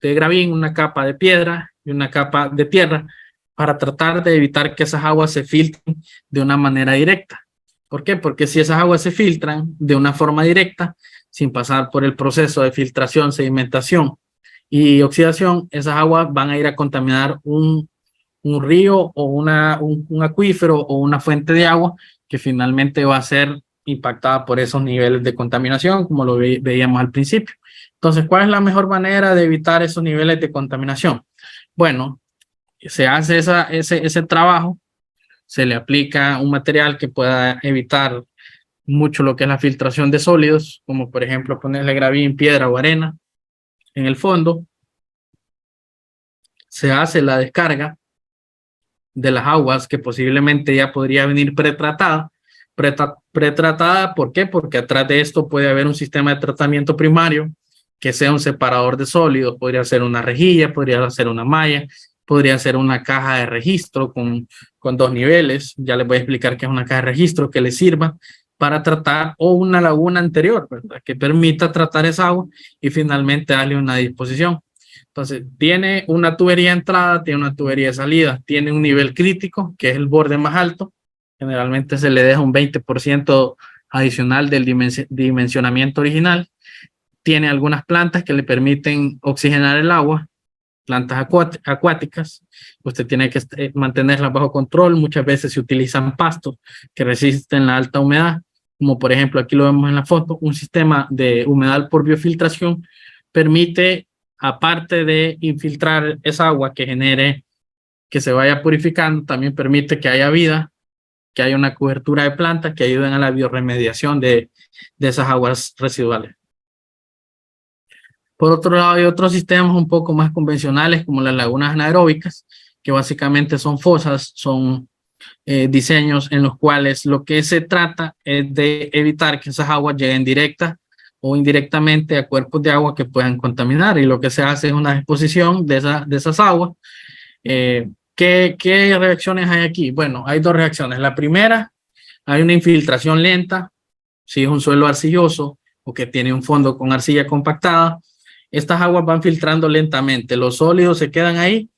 gravín, una capa de piedra y una capa de tierra para tratar de evitar que esas aguas se filtren de una manera directa. ¿Por qué? Porque si esas aguas se filtran de una forma directa, sin pasar por el proceso de filtración, sedimentación y oxidación, esas aguas van a ir a contaminar un río o un acuífero o una fuente de agua que finalmente va a ser impactada por esos niveles de contaminación, como lo veíamos al principio. Entonces, ¿cuál es la mejor manera de evitar esos niveles de contaminación? Bueno, se hace ese trabajo, se le aplica un material que pueda evitar mucho lo que es la filtración de sólidos, como por ejemplo ponerle gravín, piedra o arena en el fondo. Se hace la descarga de las aguas que posiblemente ya podría venir pretratada. Pretratada, ¿por qué? Porque atrás de esto puede haber un sistema de tratamiento primario que sea un separador de sólidos, podría ser una rejilla, podría ser una malla, podría ser una caja de registro con dos niveles. Ya les voy a explicar qué es una caja de registro que le sirva para tratar, o una laguna anterior, ¿verdad? Que permita tratar esa agua y finalmente darle una disposición. Entonces, tiene una tubería de entrada, tiene una tubería de salida, tiene un nivel crítico, que es el borde más alto. Generalmente se le deja un 20% adicional del dimensionamiento original. Tiene algunas plantas que le permiten oxigenar el agua, plantas acuáticas. Usted tiene que mantenerlas bajo control. Muchas veces se utilizan pastos que resisten la alta humedad, como por ejemplo aquí lo vemos en la foto. Un sistema de humedal por biofiltración permite, aparte de infiltrar esa agua que genere, que se vaya purificando, también permite que haya vida, que haya una cobertura de plantas que ayuden a la bioremediación de esas aguas residuales. Por otro lado, hay otros sistemas un poco más convencionales, como las lagunas anaeróbicas, que básicamente son fosas, son diseños en los cuales lo que se trata es de evitar que esas aguas lleguen directas o indirectamente a cuerpos de agua que puedan contaminar, y lo que se hace es una exposición de esas aguas. ¿Qué reacciones hay aquí? Bueno, hay dos reacciones. La primera, hay una infiltración lenta. Si es un suelo arcilloso o que tiene un fondo con arcilla compactada, estas aguas van filtrando lentamente, los sólidos se quedan ahí,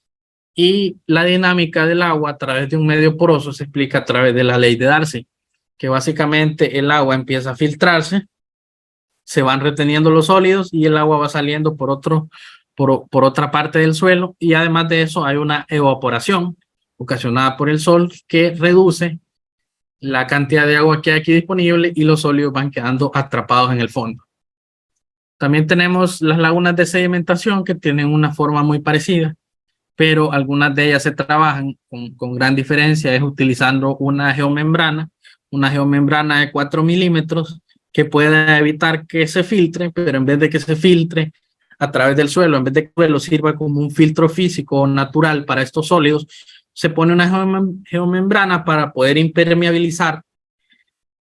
y la dinámica del agua a través de un medio poroso se explica a través de la ley de Darcy, que básicamente el agua empieza a filtrarse, se van reteniendo los sólidos y el agua va saliendo por otra parte del suelo, y además de eso hay una evaporación ocasionada por el sol que reduce la cantidad de agua que hay aquí disponible y los sólidos van quedando atrapados en el fondo. También tenemos las lagunas de sedimentación, que tienen una forma muy parecida, pero algunas de ellas se trabajan con gran diferencia, es utilizando una geomembrana de 4 milímetros que pueda evitar que se filtre, pero en vez de que se filtre a través del suelo, en vez de que el suelo sirva como un filtro físico o natural para estos sólidos, se pone una geomembrana para poder impermeabilizar,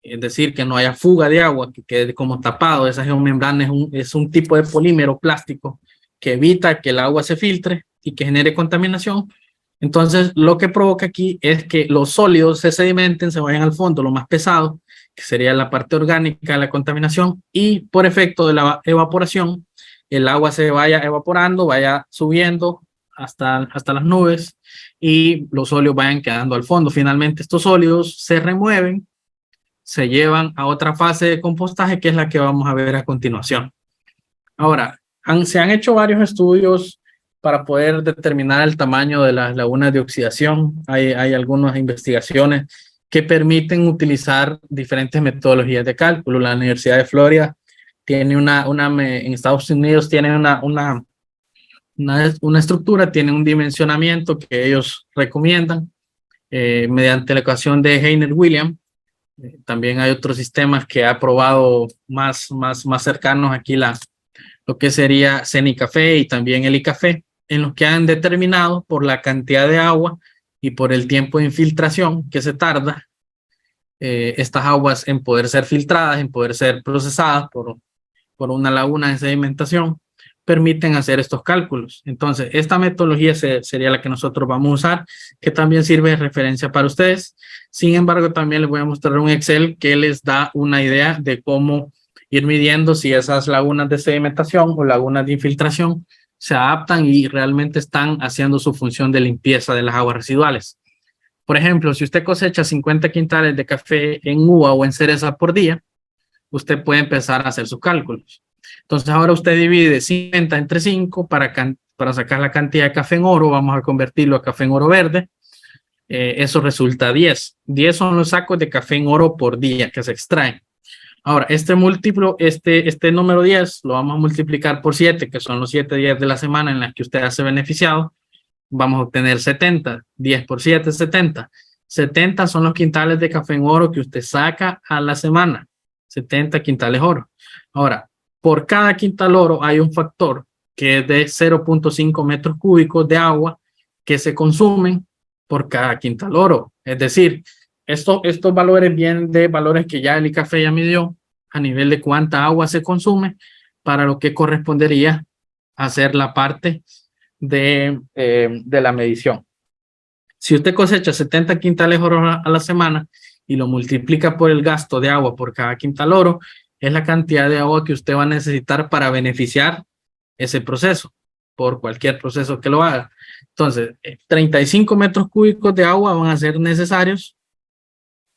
es decir, que no haya fuga de agua, que quede como tapado. Esa geomembrana es un tipo de polímero plástico que evita que el agua se filtre y que genere contaminación. Entonces, lo que provoca aquí es que los sólidos se sedimenten, se vayan al fondo, lo más pesado, que sería la parte orgánica de la contaminación, y por efecto de la evaporación, el agua se vaya evaporando, vaya subiendo hasta las nubes, y los sólidos vayan quedando al fondo. Finalmente, estos sólidos se remueven, se llevan a otra fase de compostaje, que es la que vamos a ver a continuación. Ahora, se han hecho varios estudios para poder determinar el tamaño de las lagunas de oxidación. Hay algunas investigaciones que permiten utilizar diferentes metodologías de cálculo. La Universidad de Florida tiene en Estados Unidos tiene una estructura, tiene un dimensionamiento que ellos recomiendan mediante la ecuación de Heiner-Williams. También hay otros sistemas que ha probado más cercanos aquí, lo que sería CENICAFE y también el ICAFE, en los que han determinado por la cantidad de agua y por el tiempo de infiltración que se tarda estas aguas en poder ser filtradas, en poder ser procesadas por una laguna de sedimentación, permiten hacer estos cálculos. Entonces, esta metodología sería la que nosotros vamos a usar, que también sirve de referencia para ustedes. Sin embargo, también les voy a mostrar un Excel que les da una idea de cómo ir midiendo si esas lagunas de sedimentación o lagunas de infiltración se adaptan y realmente están haciendo su función de limpieza de las aguas residuales. Por ejemplo, si usted cosecha 50 quintales de café en uva o en cereza por día, usted puede empezar a hacer sus cálculos. Entonces ahora usted divide 50 entre 5 para sacar la cantidad de café en oro. Vamos a convertirlo a café en oro verde. Eso resulta 10. 10 son los sacos de café en oro por día que se extraen. Ahora, este múltiplo, este número 10 lo vamos a multiplicar por 7, que son los 7 días de la semana en las que usted hace beneficiado. Vamos a obtener 70. 10 por 7 es 70. 70 son los quintales de café en oro que usted saca a la semana. 70 quintales oro. Ahora, por cada quintal oro hay un factor que es de 0.5 metros cúbicos de agua que se consumen por cada quintal oro. Es decir, estos valores vienen de valores que ya el ICAFE ya midió a nivel de cuánta agua se consume para lo que correspondería hacer la parte de la medición. Si usted cosecha 70 quintales oro a la semana y lo multiplica por el gasto de agua por cada quintal oro, es la cantidad de agua que usted va a necesitar para beneficiar ese proceso, por cualquier proceso que lo haga. Entonces, 35 metros cúbicos de agua van a ser necesarios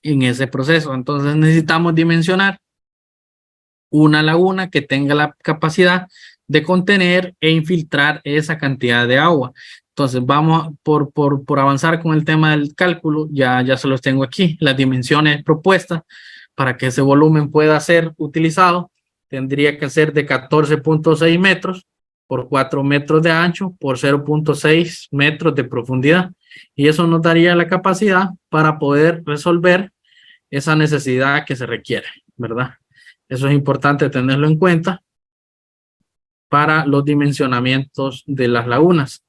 en ese proceso. Entonces, necesitamos dimensionar una laguna que tenga la capacidad de contener e infiltrar esa cantidad de agua. Entonces, vamos por avanzar con el tema del cálculo. Ya se los tengo aquí. Las dimensiones propuestas para que ese volumen pueda ser utilizado tendría que ser de 14.6 metros por 4 metros de ancho por 0.6 metros de profundidad. Y eso nos daría la capacidad para poder resolver esa necesidad que se requiere, ¿verdad? Eso es importante tenerlo en cuenta para los dimensionamientos de las lagunas.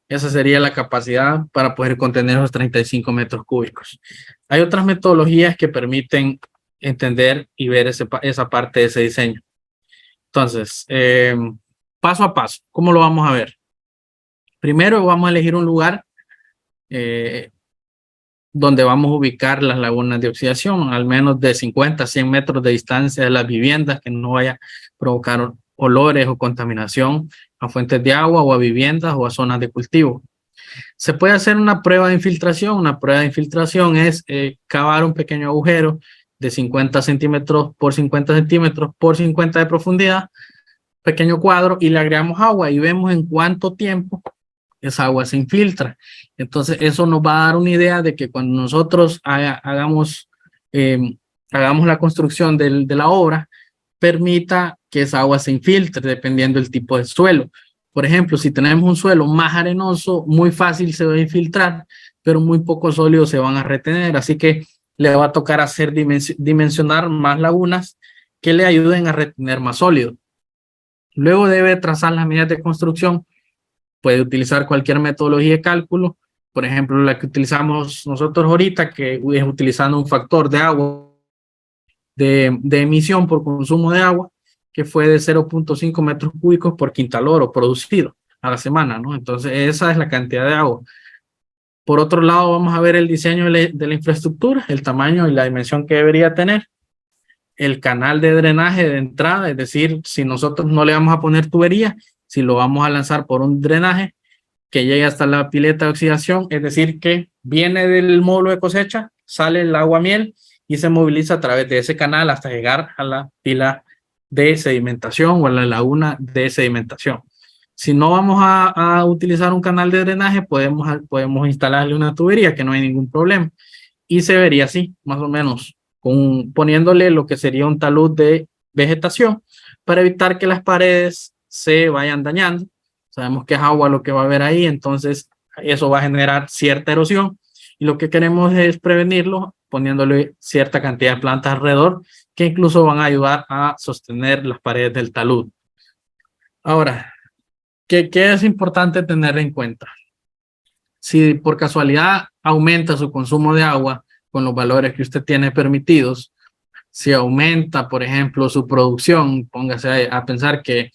Esa sería la capacidad para poder contener los 35 metros cúbicos. Hay otras metodologías que permiten entender y ver esa parte de ese diseño. Entonces, paso a paso, ¿cómo lo vamos a ver? Primero vamos a elegir un lugar donde vamos a ubicar las lagunas de oxidación, al menos de 50 a 100 metros de distancia de las viviendas, que no vaya a provocar olores o contaminación a fuentes de agua o a viviendas o a zonas de cultivo. Se puede hacer una prueba de infiltración. Una prueba de infiltración es cavar un pequeño agujero de 50 centímetros por 50 centímetros por 50 de profundidad, pequeño cuadro, y le agregamos agua y vemos en cuánto tiempo esa agua se infiltra. Entonces, eso nos va a dar una idea de que cuando nosotros hagamos la construcción de la obra, permita que esa agua se infiltre dependiendo del tipo de suelo. Por ejemplo, si tenemos un suelo más arenoso, muy fácil se va a infiltrar, pero muy pocos sólidos se van a retener. Así que le va a tocar hacer dimensionar más lagunas que le ayuden a retener más sólido. Luego debe trazar las medidas de construcción. Puede utilizar cualquier metodología de cálculo, por ejemplo, la que utilizamos nosotros ahorita, que es utilizando un factor de agua, de emisión por consumo de agua, que fue de 0.5 metros cúbicos por quintal oro producido a la semana, ¿no? Entonces, esa es la cantidad de agua. Por otro lado, vamos a ver el diseño de la infraestructura, el tamaño y la dimensión que debería tener, el canal de drenaje de entrada, es decir, si nosotros no le vamos a poner tubería, si lo vamos a lanzar por un drenaje que llegue hasta la pileta de oxidación, es decir, que viene del módulo de cosecha, sale el agua miel y se moviliza a través de ese canal hasta llegar a la pila de sedimentación o a la laguna de sedimentación. Si no vamos a utilizar un canal de drenaje, podemos instalarle una tubería, que no hay ningún problema. Y se vería así, más o menos, poniéndole lo que sería un talud de vegetación para evitar que las paredes se vayan dañando. Sabemos que es agua lo que va a haber ahí, entonces eso va a generar cierta erosión y lo que queremos es prevenirlo poniéndole cierta cantidad de plantas alrededor que incluso van a ayudar a sostener las paredes del talud. Ahora, ¿qué es importante tener en cuenta? Si por casualidad aumenta su consumo de agua con los valores que usted tiene permitidos, si aumenta, por ejemplo, su producción, póngase a pensar que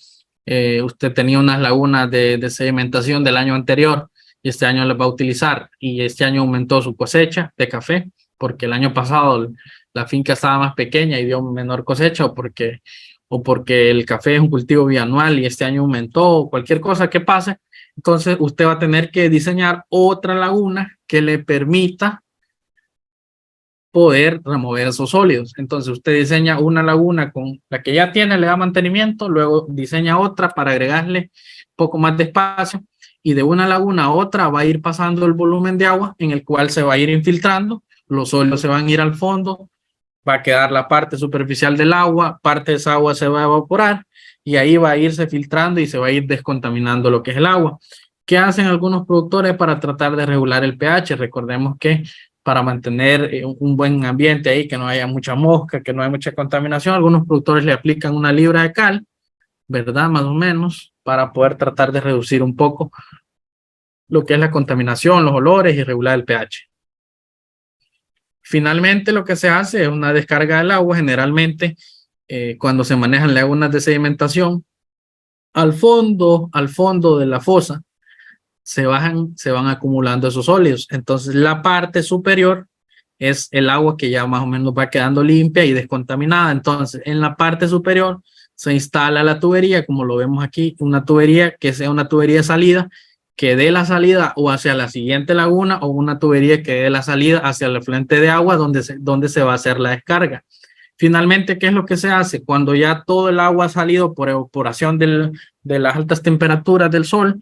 usted tenía unas lagunas de sedimentación del año anterior y este año las va a utilizar, y este año aumentó su cosecha de café porque el año pasado la finca estaba más pequeña y dio menor cosecha, o porque el café es un cultivo bianual y este año aumentó, o cualquier cosa que pase, entonces usted va a tener que diseñar otra laguna que le permita poder remover esos sólidos. Entonces usted diseña una laguna con la que ya tiene, le da mantenimiento, luego diseña otra para agregarle un poco más de espacio, y de una laguna a otra va a ir pasando el volumen de agua en el cual se va a ir infiltrando, los sólidos se van a ir al fondo, va a quedar la parte superficial del agua, parte de esa agua se va a evaporar y ahí va a irse filtrando y se va a ir descontaminando lo que es el agua. ¿Qué hacen algunos productores para tratar de regular el pH? Recordemos que para mantener un buen ambiente ahí, que no haya mucha mosca, que no haya mucha contaminación, algunos productores le aplican una libra de cal, ¿verdad? Más o menos, para poder tratar de reducir un poco lo que es la contaminación, los olores y regular el pH. Finalmente, lo que se hace es una descarga del agua, generalmente cuando se manejan lagunas de sedimentación, al fondo de la fosa se van acumulando esos sólidos. Entonces, la parte superior es el agua que ya más o menos va quedando limpia y descontaminada. Entonces, en la parte superior se instala la tubería, como lo vemos aquí, una tubería que sea una tubería de salida, que dé la salida o hacia la siguiente laguna, o una tubería que dé la salida hacia la fuente de agua donde se va a hacer la descarga. Finalmente, ¿qué es lo que se hace? Cuando ya todo el agua ha salido por evaporación de las altas temperaturas del sol,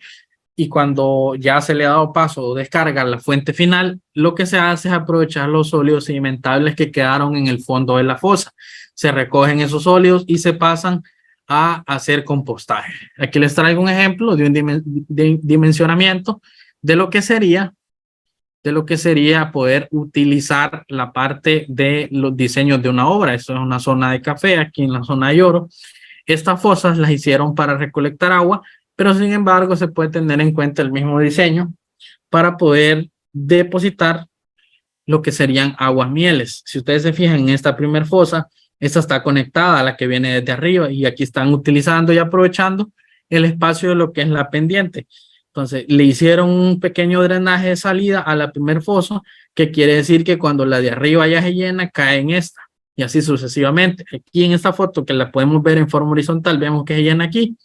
y cuando ya se le ha dado paso o descarga a la fuente final, lo que se hace es aprovechar los sólidos sedimentables que quedaron en el fondo de la fosa. Se recogen esos sólidos y se pasan a hacer compostaje. Aquí les traigo un ejemplo de un dimensionamiento de lo que sería poder utilizar la parte de los diseños de una obra. Esto es una zona de café, aquí en la zona de Yoro. Estas fosas las hicieron para recolectar agua, pero sin embargo se puede tener en cuenta el mismo diseño para poder depositar lo que serían aguas mieles. Si ustedes se fijan en esta primer fosa, esta está conectada a la que viene desde arriba, y aquí están utilizando y aprovechando el espacio de lo que es la pendiente. Entonces le hicieron un pequeño drenaje de salida a la primer fosa, que quiere decir que cuando la de arriba ya se llena, cae en esta, y así sucesivamente. Aquí en esta foto, que la podemos ver en forma horizontal, vemos que se llena aquí,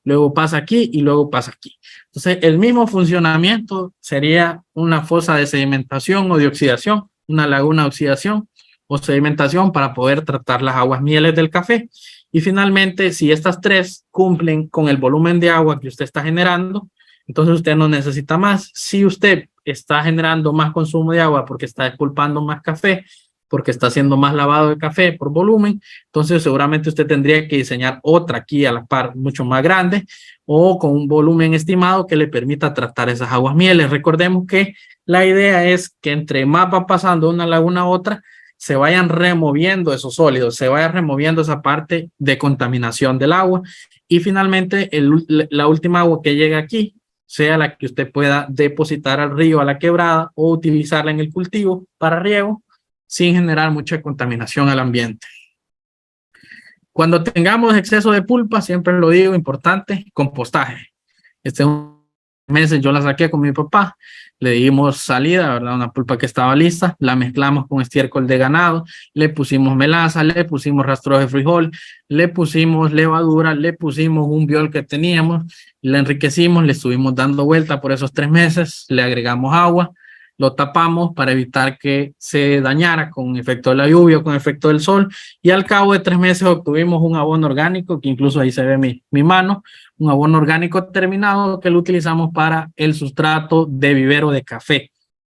luego pasa aquí y luego pasa aquí. Entonces, el mismo funcionamiento sería una fosa de sedimentación o de oxidación, una laguna de oxidación o sedimentación, para poder tratar las aguas mieles del café. Y finalmente, si estas tres cumplen con el volumen de agua que usted está generando, entonces usted no necesita más. Si usted está generando más consumo de agua porque está expulpando más café, porque está haciendo más lavado de café por volumen, entonces seguramente usted tendría que diseñar otra aquí a la par, mucho más grande, o con un volumen estimado que le permita tratar esas aguas mieles. Recordemos que la idea es que entre más va pasando una laguna a otra, se vayan removiendo esos sólidos, se vaya removiendo esa parte de contaminación del agua, y finalmente la última agua que llega aquí sea la que usted pueda depositar al río, a la quebrada, o utilizarla en el cultivo para riego, sin generar mucha contaminación al ambiente. Cuando tengamos exceso de pulpa, siempre lo digo, importante, compostaje. Este mes yo la saqué con mi papá, le dimos salida, ¿verdad? Una pulpa que estaba lista, la mezclamos con estiércol de ganado, le pusimos melaza, le pusimos rastros de frijol, le pusimos levadura, le pusimos un biol que teníamos, le enriquecimos, le estuvimos dando vuelta por esos 3 meses, le agregamos agua, lo tapamos para evitar que se dañara con efecto de la lluvia o con efecto del sol, y al cabo de 3 meses obtuvimos un abono orgánico, que incluso ahí se ve mi mano, un abono orgánico terminado que lo utilizamos para el sustrato de vivero de café,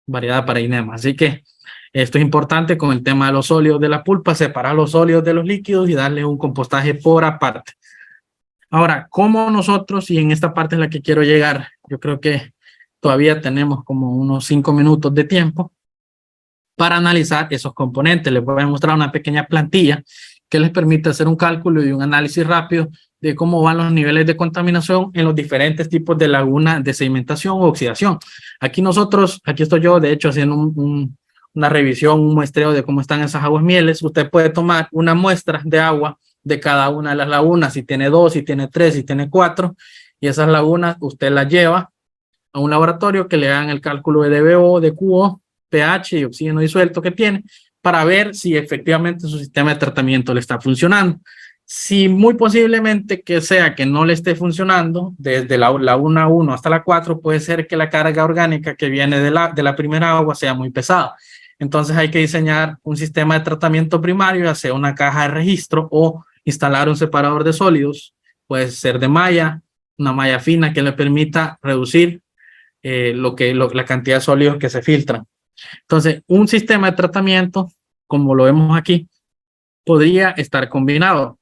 variedad Parainema. Así que esto es importante con el tema de los sólidos de la pulpa, separar los sólidos de los líquidos y darle un compostaje por aparte. Ahora, ¿cómo nosotros, y en esta parte es la que quiero llegar, yo creo que todavía tenemos como unos 5 minutos de tiempo para analizar esos componentes? Les voy a mostrar una pequeña plantilla que les permite hacer un cálculo y un análisis rápido de cómo van los niveles de contaminación en los diferentes tipos de laguna de sedimentación o oxidación. Aquí estoy yo, de hecho, haciendo una revisión, un muestreo de cómo están esas aguas mieles. Usted puede tomar una muestra de agua de cada una de las lagunas, si tiene 2, si tiene 3, si tiene 4, y esas lagunas usted las lleva a un laboratorio que le hagan el cálculo de DBO, de QO, pH y oxígeno disuelto que tiene, para ver si efectivamente su sistema de tratamiento le está funcionando. Si muy posiblemente que sea que no le esté funcionando, desde la 1 hasta la 4, puede ser que la carga orgánica que viene de la primera agua sea muy pesada. Entonces hay que diseñar un sistema de tratamiento primario, ya sea una caja de registro o instalar un separador de sólidos, puede ser de malla, una malla fina que le permita reducir la cantidad de sólidos que se filtran. Entonces, un sistema de tratamiento, como lo vemos aquí, podría estar combinado.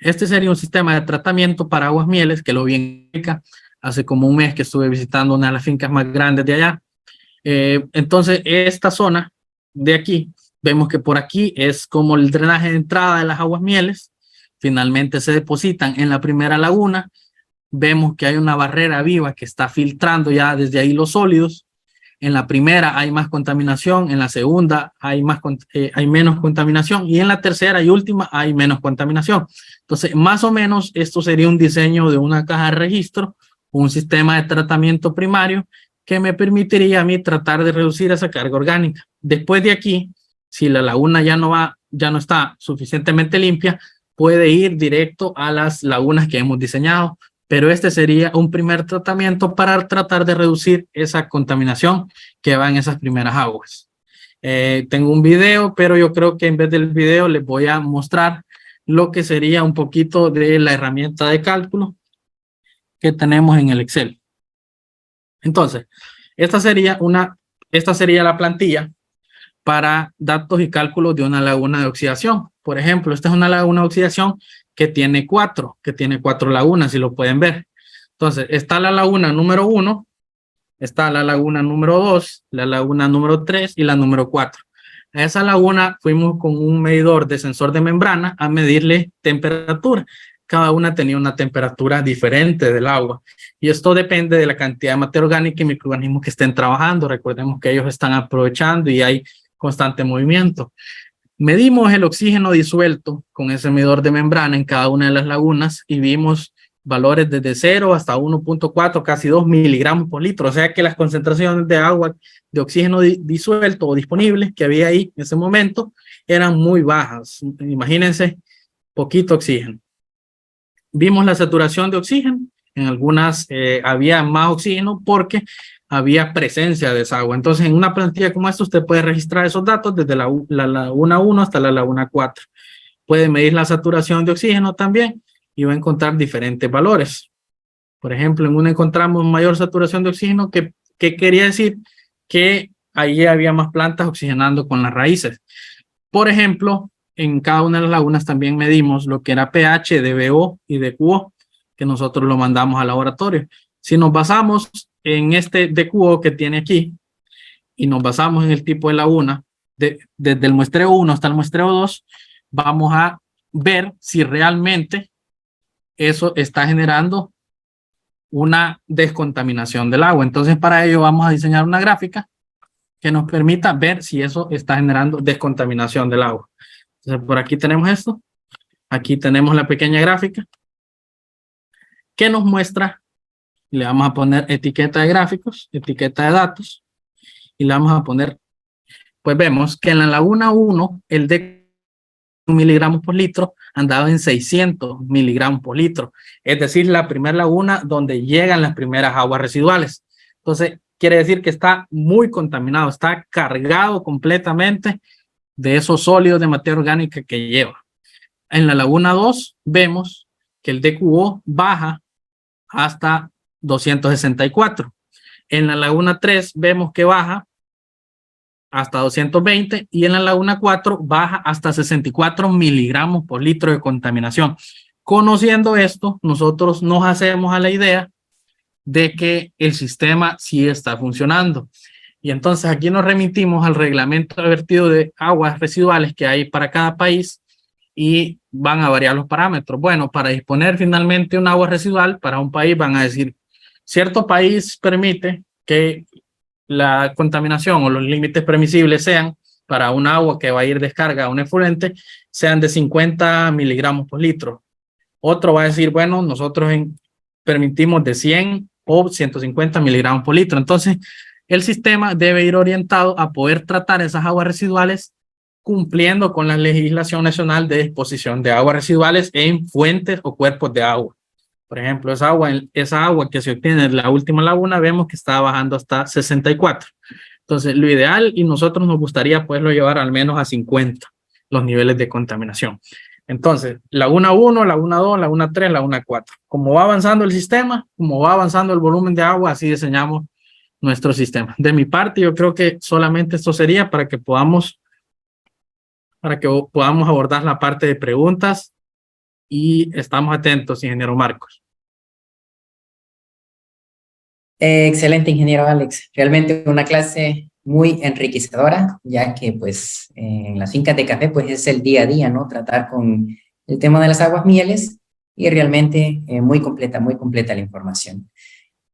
Este sería un sistema de tratamiento para aguas mieles, que lo vi en Ica hace como un mes que estuve visitando una de las fincas más grandes de allá. Entonces, esta zona de aquí, vemos que por aquí es como el drenaje de entrada de las aguas mieles. Finalmente se depositan en la primera laguna. Vemos que hay una barrera viva que está filtrando ya desde ahí los sólidos. En la primera hay más contaminación, en la segunda hay menos contaminación y en la tercera y última hay menos contaminación. Entonces, más o menos esto sería un diseño de una caja de registro, un sistema de tratamiento primario que me permitiría a mí tratar de reducir esa carga orgánica. Después de aquí, si la laguna ya no está suficientemente limpia, puede ir directo a las lagunas que hemos diseñado. Pero este sería un primer tratamiento para tratar de reducir esa contaminación que va en esas primeras aguas. Tengo un video, pero yo creo que en vez del video les voy a mostrar lo que sería un poquito de la herramienta de cálculo que tenemos en el Excel. Entonces, esta sería la plantilla para datos y cálculos de una laguna de oxidación. Por ejemplo, esta es una laguna de oxidación que tiene cuatro lagunas, si lo pueden ver. Entonces, está la laguna número 1, está la laguna número 2, la laguna número 3 y la número 4. A esa laguna fuimos con un medidor de sensor de membrana a medirle temperatura. Cada una tenía una temperatura diferente del agua. Y esto depende de la cantidad de materia orgánica y microorganismos que estén trabajando. Recordemos que ellos están aprovechando y hay constante movimiento. Medimos el oxígeno disuelto con ese medidor de membrana en cada una de las lagunas y vimos valores desde 0 hasta 1.4, casi 2 miligramos por litro. O sea que las concentraciones de agua, de oxígeno disuelto o disponible que había ahí en ese momento eran muy bajas. Imagínense, poquito oxígeno. Vimos la saturación de oxígeno. En algunas había más oxígeno porque había presencia de esa agua. Entonces, en una plantilla como esta, usted puede registrar esos datos desde la laguna 1 hasta la laguna 4. Puede medir la saturación de oxígeno también y va a encontrar diferentes valores. Por ejemplo, en una encontramos mayor saturación de oxígeno, que quería decir que allí había más plantas oxigenando con las raíces. Por ejemplo, en cada una de las lagunas también medimos lo que era pH, DBO y DQO, que nosotros lo mandamos al laboratorio. Si nos basamos en este DQO que tiene aquí y nos basamos en el tipo de laguna, desde el muestreo 1 hasta el muestreo 2, vamos a ver si realmente eso está generando una descontaminación del agua. Entonces, para ello vamos a diseñar una gráfica que nos permita ver si eso está generando descontaminación del agua. Entonces, por aquí tenemos esto. Aquí tenemos la pequeña gráfica que nos muestra. Le vamos a poner etiqueta de gráficos, etiqueta de datos, y le vamos a poner, pues vemos que en la laguna 1, el de miligramos por litro andaba en 600 miligramos por litro. Es decir, la primera laguna donde llegan las primeras aguas residuales. Entonces, quiere decir que está muy contaminado, está cargado completamente de esos sólidos de materia orgánica que lleva. En la laguna 2 vemos que el DQO baja hasta 264. En la laguna 3 vemos que baja hasta 220 y en la laguna 4 baja hasta 64 miligramos por litro de contaminación. Conociendo esto, nosotros nos hacemos a la idea de que el sistema sí está funcionando. Y entonces aquí nos remitimos al reglamento de vertido de aguas residuales que hay para cada país y van a variar los parámetros. Bueno, para disponer finalmente un agua residual para un país van a decir, cierto país permite que la contaminación o los límites permisibles sean para un agua que va a ir descarga a un efluente sean de 50 miligramos por litro. Otro va a decir, bueno, nosotros permitimos de 100 o 150 miligramos por litro. Entonces, el sistema debe ir orientado a poder tratar esas aguas residuales cumpliendo con la legislación nacional de disposición de aguas residuales en fuentes o cuerpos de agua. Por ejemplo, esa agua que se obtiene en la última laguna, vemos que está bajando hasta 64. Entonces, lo ideal, y nosotros nos gustaría poderlo llevar al menos a 50 los niveles de contaminación. Entonces, laguna 1, laguna 2, laguna 3, laguna 4. Como va avanzando el sistema, como va avanzando el volumen de agua, así diseñamos nuestro sistema. De mi parte, yo creo que solamente esto sería para que podamos abordar la parte de preguntas y estamos atentos, ingeniero Marcos. Excelente, ingeniero Alex. Realmente una clase muy enriquecedora, ya que pues en las fincas de café pues es el día a día, ¿no? Tratar con el tema de las aguas mieles y realmente muy completa la información.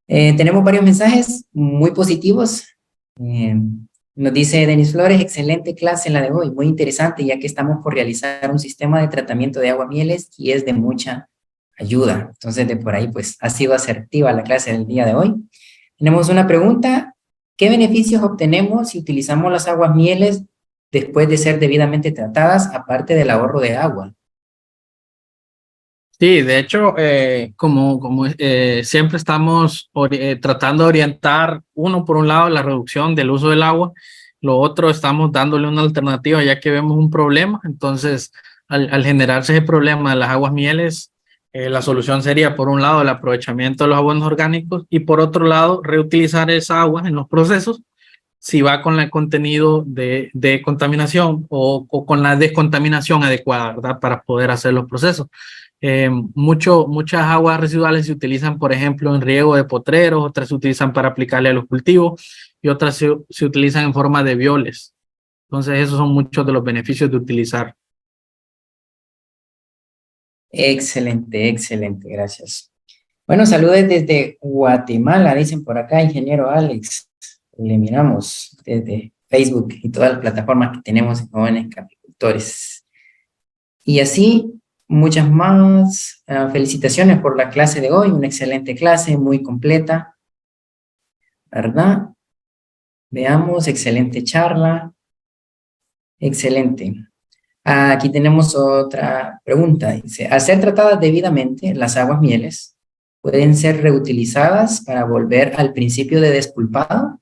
Tenemos varios mensajes muy positivos. Nos dice Denis Flores, excelente clase en la de hoy, muy interesante, ya que estamos por realizar un sistema de tratamiento de aguas mieles y es de mucha ayuda. Entonces, de por ahí, pues, ha sido asertiva la clase del día de hoy. Tenemos una pregunta, ¿qué beneficios obtenemos si utilizamos las aguas mieles después de ser debidamente tratadas, aparte del ahorro de agua? Sí, de hecho, siempre estamos tratando de orientar, uno, por un lado, la reducción del uso del agua, lo otro, estamos dándole una alternativa ya que vemos un problema. Entonces, al generarse ese problema de las aguas mieles, la solución sería, por un lado, el aprovechamiento de los abonos orgánicos y, por otro lado, reutilizar esa agua en los procesos si va con el contenido de contaminación o con la descontaminación adecuada, ¿verdad? Para poder hacer los procesos. Muchas aguas residuales se utilizan, por ejemplo, en riego de potreros, otras se utilizan para aplicarle a los cultivos y otras se utilizan en forma de violes. Entonces, esos son muchos de los beneficios de utilizar. Excelente, excelente, gracias. Bueno, saludos desde Guatemala, dicen por acá, ingeniero Alex. Le miramos desde Facebook y todas las plataformas que tenemos en Jóvenes Caficultores. Y así, muchas más. Felicitaciones por la clase de hoy, una excelente clase, muy completa, ¿verdad? Veamos, excelente charla. Excelente. Aquí tenemos otra pregunta. Dice, al ser tratadas debidamente, las aguas mieles pueden ser reutilizadas para volver al principio de despulpado.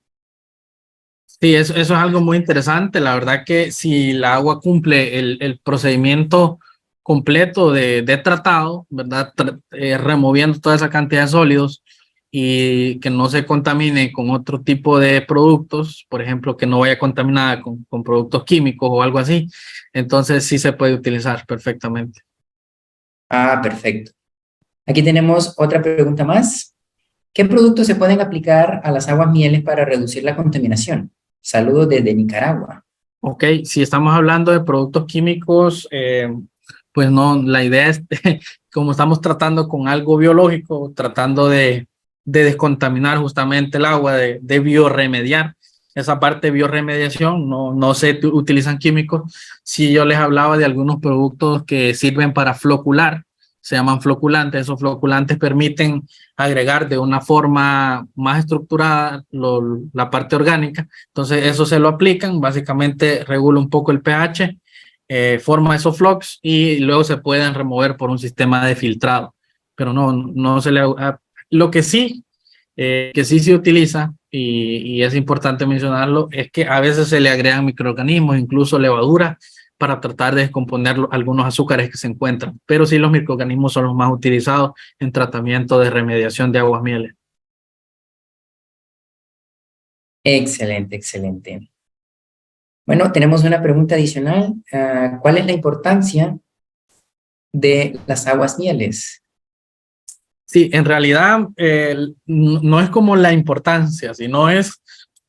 Sí, eso es algo muy interesante. La verdad que si la agua cumple el procedimiento completo de tratado, ¿verdad? Removiendo toda esa cantidad de sólidos y que no se contamine con otro tipo de productos, por ejemplo, que no vaya contaminada con productos químicos o algo así, entonces sí se puede utilizar perfectamente. Perfecto. Aquí tenemos otra pregunta más. ¿Qué productos se pueden aplicar a las aguas mieles para reducir la contaminación? Saludos desde Nicaragua. Ok, si estamos hablando de productos químicos, pues no, la idea es, como estamos tratando con algo biológico, tratando de descontaminar justamente el agua, de biorremediar, esa parte de biorremediación, no se utilizan químicos. Si yo les hablaba de algunos productos que sirven para flocular, se llaman floculantes, esos floculantes permiten agregar de una forma más estructurada la parte orgánica, entonces eso se lo aplican, básicamente regula un poco el pH, forma esos flocks y luego se pueden remover por un sistema de filtrado, pero no se le... Lo que sí se utiliza, y es importante mencionarlo, es que a veces se le agregan microorganismos, incluso levadura, para tratar de descomponer algunos azúcares que se encuentran, pero sí los microorganismos son los más utilizados en tratamiento de remediación de aguas mieles. Excelente, excelente. Bueno, tenemos una pregunta adicional. ¿Cuál es la importancia de las aguas mieles? Sí, en realidad no es como la importancia, sino es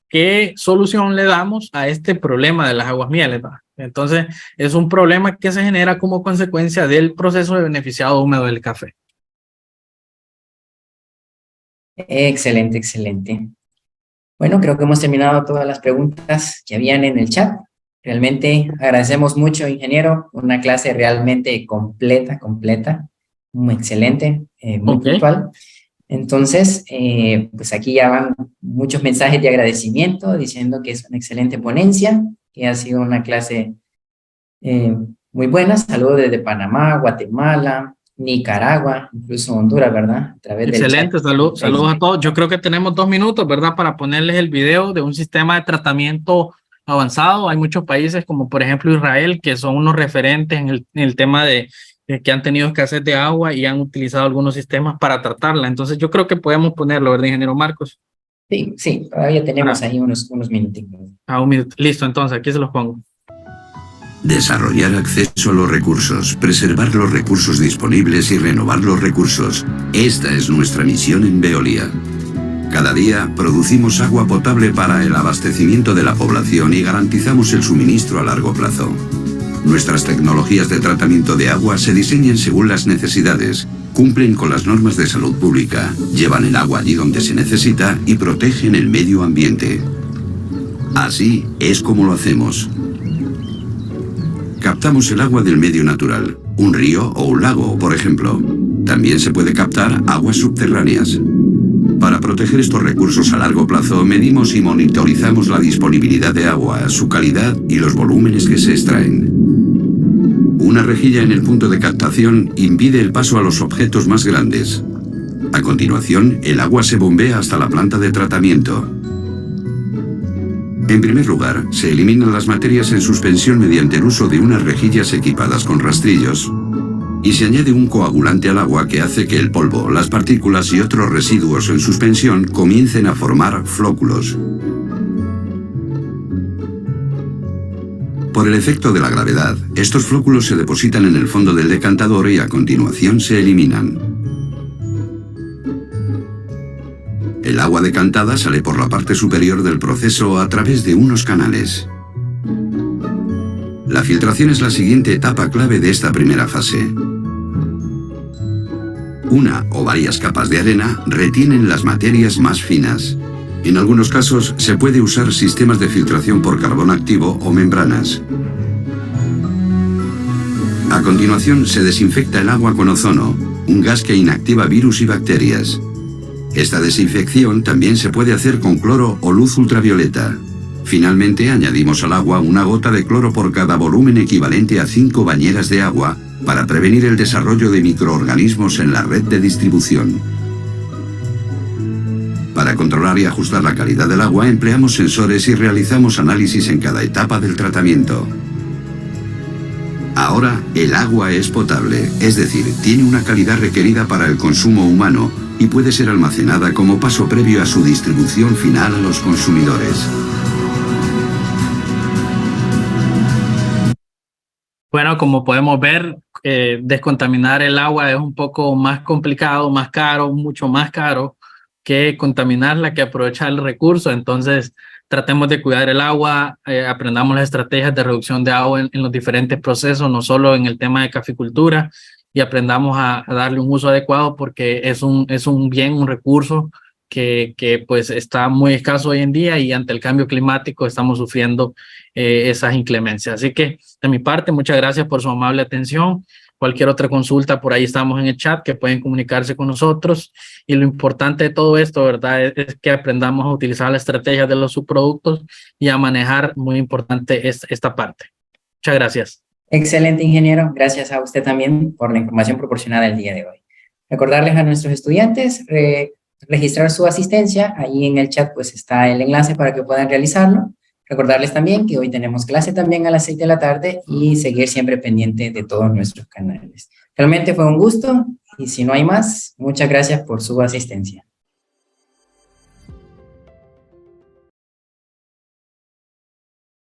qué solución le damos a este problema de las aguas mieles, ¿verdad? Entonces, es un problema que se genera como consecuencia del proceso de beneficiado húmedo del café. Excelente, excelente. Bueno, creo que hemos terminado todas las preguntas que habían en el chat. Realmente agradecemos mucho, ingeniero, una clase realmente completa, muy excelente, muy Ok, puntual. Entonces, pues aquí ya van muchos mensajes de agradecimiento diciendo que es una excelente ponencia, que ha sido una clase eh, muy buena. Saludos desde Panamá, Guatemala, Nicaragua, incluso Honduras, ¿verdad? A través del chat excelente, de saludos a Facebook. todos. Yo creo que tenemos 2 minutos, ¿verdad? Para ponerles el video de un sistema de tratamiento avanzado. Hay muchos países como por ejemplo Israel que son unos referentes en el tema de que han tenido escasez de agua y han utilizado algunos sistemas para tratarla. Entonces yo creo que podemos ponerlo, ¿verdad, ingeniero Marcos? Sí, sí, todavía tenemos Para ahí unos minutitos. a 1 minuto. Listo, entonces aquí se los pongo. Desarrollar acceso a los recursos, preservar los recursos disponibles y renovar los recursos. Esta es nuestra misión en Veolia. Cada día producimos agua potable para el abastecimiento de la población y garantizamos el suministro a largo plazo. Nuestras tecnologías de tratamiento de agua se diseñan según las necesidades, cumplen con las normas de salud pública, llevan el agua allí donde se necesita y protegen el medio ambiente. Así es como lo hacemos. Captamos el agua del medio natural, un río o un lago, por ejemplo. También se puede captar aguas subterráneas. Para proteger estos recursos a largo plazo, medimos y monitorizamos la disponibilidad de agua, su calidad y los volúmenes que se extraen. Una rejilla en el punto de captación impide el paso a los objetos más grandes. A continuación, el agua se bombea hasta la planta de tratamiento. En primer lugar, se eliminan las materias en suspensión mediante el uso de unas rejillas equipadas con rastrillos y se añade un coagulante al agua que hace que el polvo, las partículas y otros residuos en suspensión comiencen a formar flóculos. Por el efecto de la gravedad, estos flóculos se depositan en el fondo del decantador y a continuación se eliminan. El agua decantada sale por la parte superior del proceso a través de unos canales. La filtración es la siguiente etapa clave de esta primera fase. Una o varias capas de arena retienen las materias más finas. En algunos casos se puede usar sistemas de filtración por carbón activo o membranas. A continuación se desinfecta el agua con ozono, un gas que inactiva virus y bacterias. Esta desinfección también se puede hacer con cloro o luz ultravioleta. Finalmente añadimos al agua una gota de cloro por cada volumen equivalente a 5 bañeras de agua para prevenir el desarrollo de microorganismos en la red de distribución. Para controlar y ajustar la calidad del agua empleamos sensores y realizamos análisis en cada etapa del tratamiento. Ahora el agua es potable, es decir, tiene una calidad requerida para el consumo humano y puede ser almacenada como paso previo a su distribución final a los consumidores. Bueno, como podemos ver, descontaminar el agua es un poco más complicado, más caro, mucho más caro que contaminarla, que aprovechar el recurso. Entonces, tratemos de cuidar el agua, aprendamos las estrategias de reducción de agua en los diferentes procesos, no solo en el tema de caficultura, y aprendamos a darle un uso adecuado porque es un bien, un recurso que pues está muy escaso hoy en día y ante el cambio climático estamos sufriendo esas inclemencias. Así que de mi parte, muchas gracias por su amable atención. Cualquier otra consulta, por ahí estamos en el chat que pueden comunicarse con nosotros. Y lo importante de todo esto, ¿verdad? Es que aprendamos a utilizar la estrategia de los subproductos y a manejar, muy importante, esta parte. Muchas gracias. Excelente, ingeniero. Gracias a usted también por la información proporcionada el día de hoy. Recordarles a nuestros estudiantes registrar su asistencia. Ahí en el chat pues está el enlace para que puedan realizarlo. Recordarles también que hoy tenemos clase también a las 6 de la tarde y seguir siempre pendiente de todos nuestros canales. Realmente fue un gusto y si no hay más, muchas gracias por su asistencia.